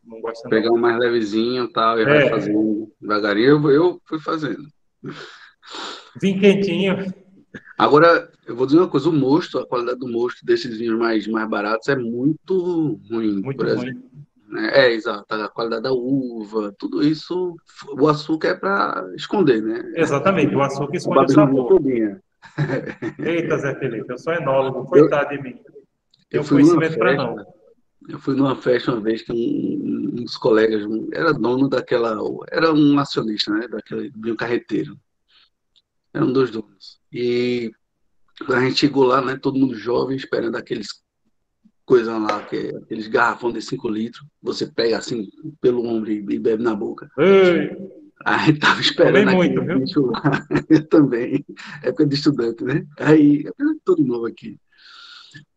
S1: não gosta
S2: Pegar
S1: não.
S2: um mais levezinho e tal, e vai fazendo devagarinho. Eu fui fazendo.
S1: Vinho quentinho.
S2: Agora, eu vou dizer uma coisa, o mosto, a qualidade do mosto desses vinhos mais baratos é muito ruim,
S1: Muito
S2: por exemplo.
S1: ruim.
S2: Exato, a qualidade da uva, tudo isso, o açúcar é para esconder, né?
S1: Exatamente, o açúcar
S2: A
S1: esconde o
S2: Babilônia
S1: sabor.
S2: todinha.
S1: Eita, Zé Felipe, eu sou enólogo, coitado de mim.
S2: Eu
S1: Tenho
S2: fui numa
S1: conhecimento para não.
S2: festa, eu fui numa festa uma vez que um dos colegas era dono daquela, era um acionista, né, daquele vinho carreteiro. Era um dos donos. E a gente chegou lá, né, todo mundo jovem, esperando aqueles coisa lá, que é aqueles garrafão de 5 litros, você pega assim pelo ombro e bebe na boca.
S1: Ei,
S2: Aí tava
S1: tomei
S2: esperando
S1: muito,
S2: aquele
S1: viu?
S2: bicho lá, eu também, época de estudante, né? Aí, todo novo aqui.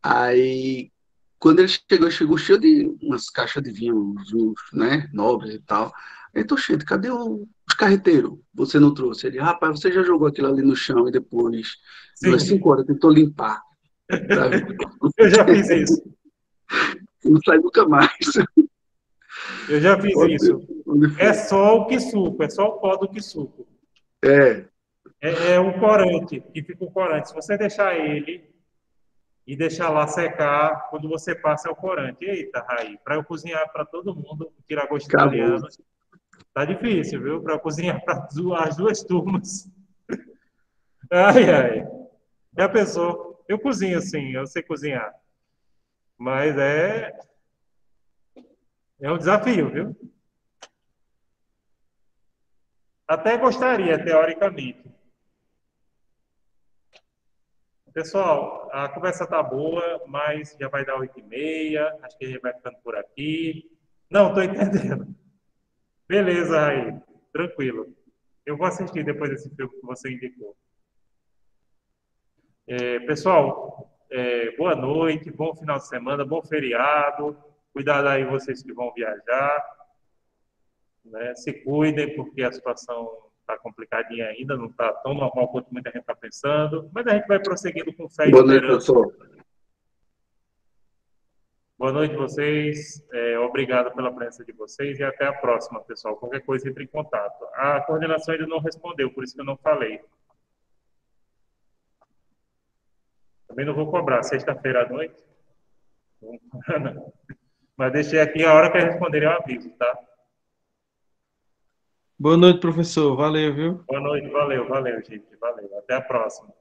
S2: Aí, quando ele chegou cheio de umas caixas de vinho, né, nobres e tal. Aí, tô cheio, cadê os carreteiros? Você não trouxe? Ele, rapaz, você já jogou aquilo ali no chão e depois, de umas
S1: Sim,
S2: 5 horas, tentou limpar, pra ver.
S1: eu já fiz isso.
S2: Não sai nunca mais.
S1: Eu já fiz
S2: Onde,
S1: isso.
S2: onde
S1: É
S2: foi?
S1: só o que suco, é só o pó do que suco.
S2: É,
S1: É o corante, que fica o corante. Se você deixar ele e deixar lá secar, quando você passa é o corante. Eita, Raí, para eu cozinhar para todo mundo, tirar gosto
S2: acabou.
S1: italiano, tá difícil, viu? Para eu cozinhar para as duas turmas. Ai, ai. Já pensou? Eu cozinho sim, eu sei cozinhar. Mas é um desafio, viu? Até gostaria, teoricamente. Pessoal, a conversa tá boa, mas já vai dar 8h30. Acho que a gente vai ficando por aqui. Não, tô entendendo. Beleza, aí. Tranquilo. Eu vou assistir depois desse filme que você indicou. Pessoal, boa noite, bom final de semana, bom feriado. Cuidado aí vocês que vão viajar, né? Se cuidem, porque a situação está complicadinha ainda, não está tão normal quanto muita gente está pensando. Mas a gente vai prosseguindo com fé e
S2: Boa noite,
S1: esperança.
S2: professor.
S1: Boa noite vocês, obrigado pela presença de vocês e até a próxima, pessoal. Qualquer coisa, entre em contato. A coordenação ainda não respondeu, por isso que eu não falei. Também não vou cobrar, sexta-feira à noite. Mas deixei aqui a hora que responderem eu aviso, tá?
S5: Boa noite, professor. Valeu, viu?
S1: Boa noite, valeu, gente. Valeu. Até a próxima.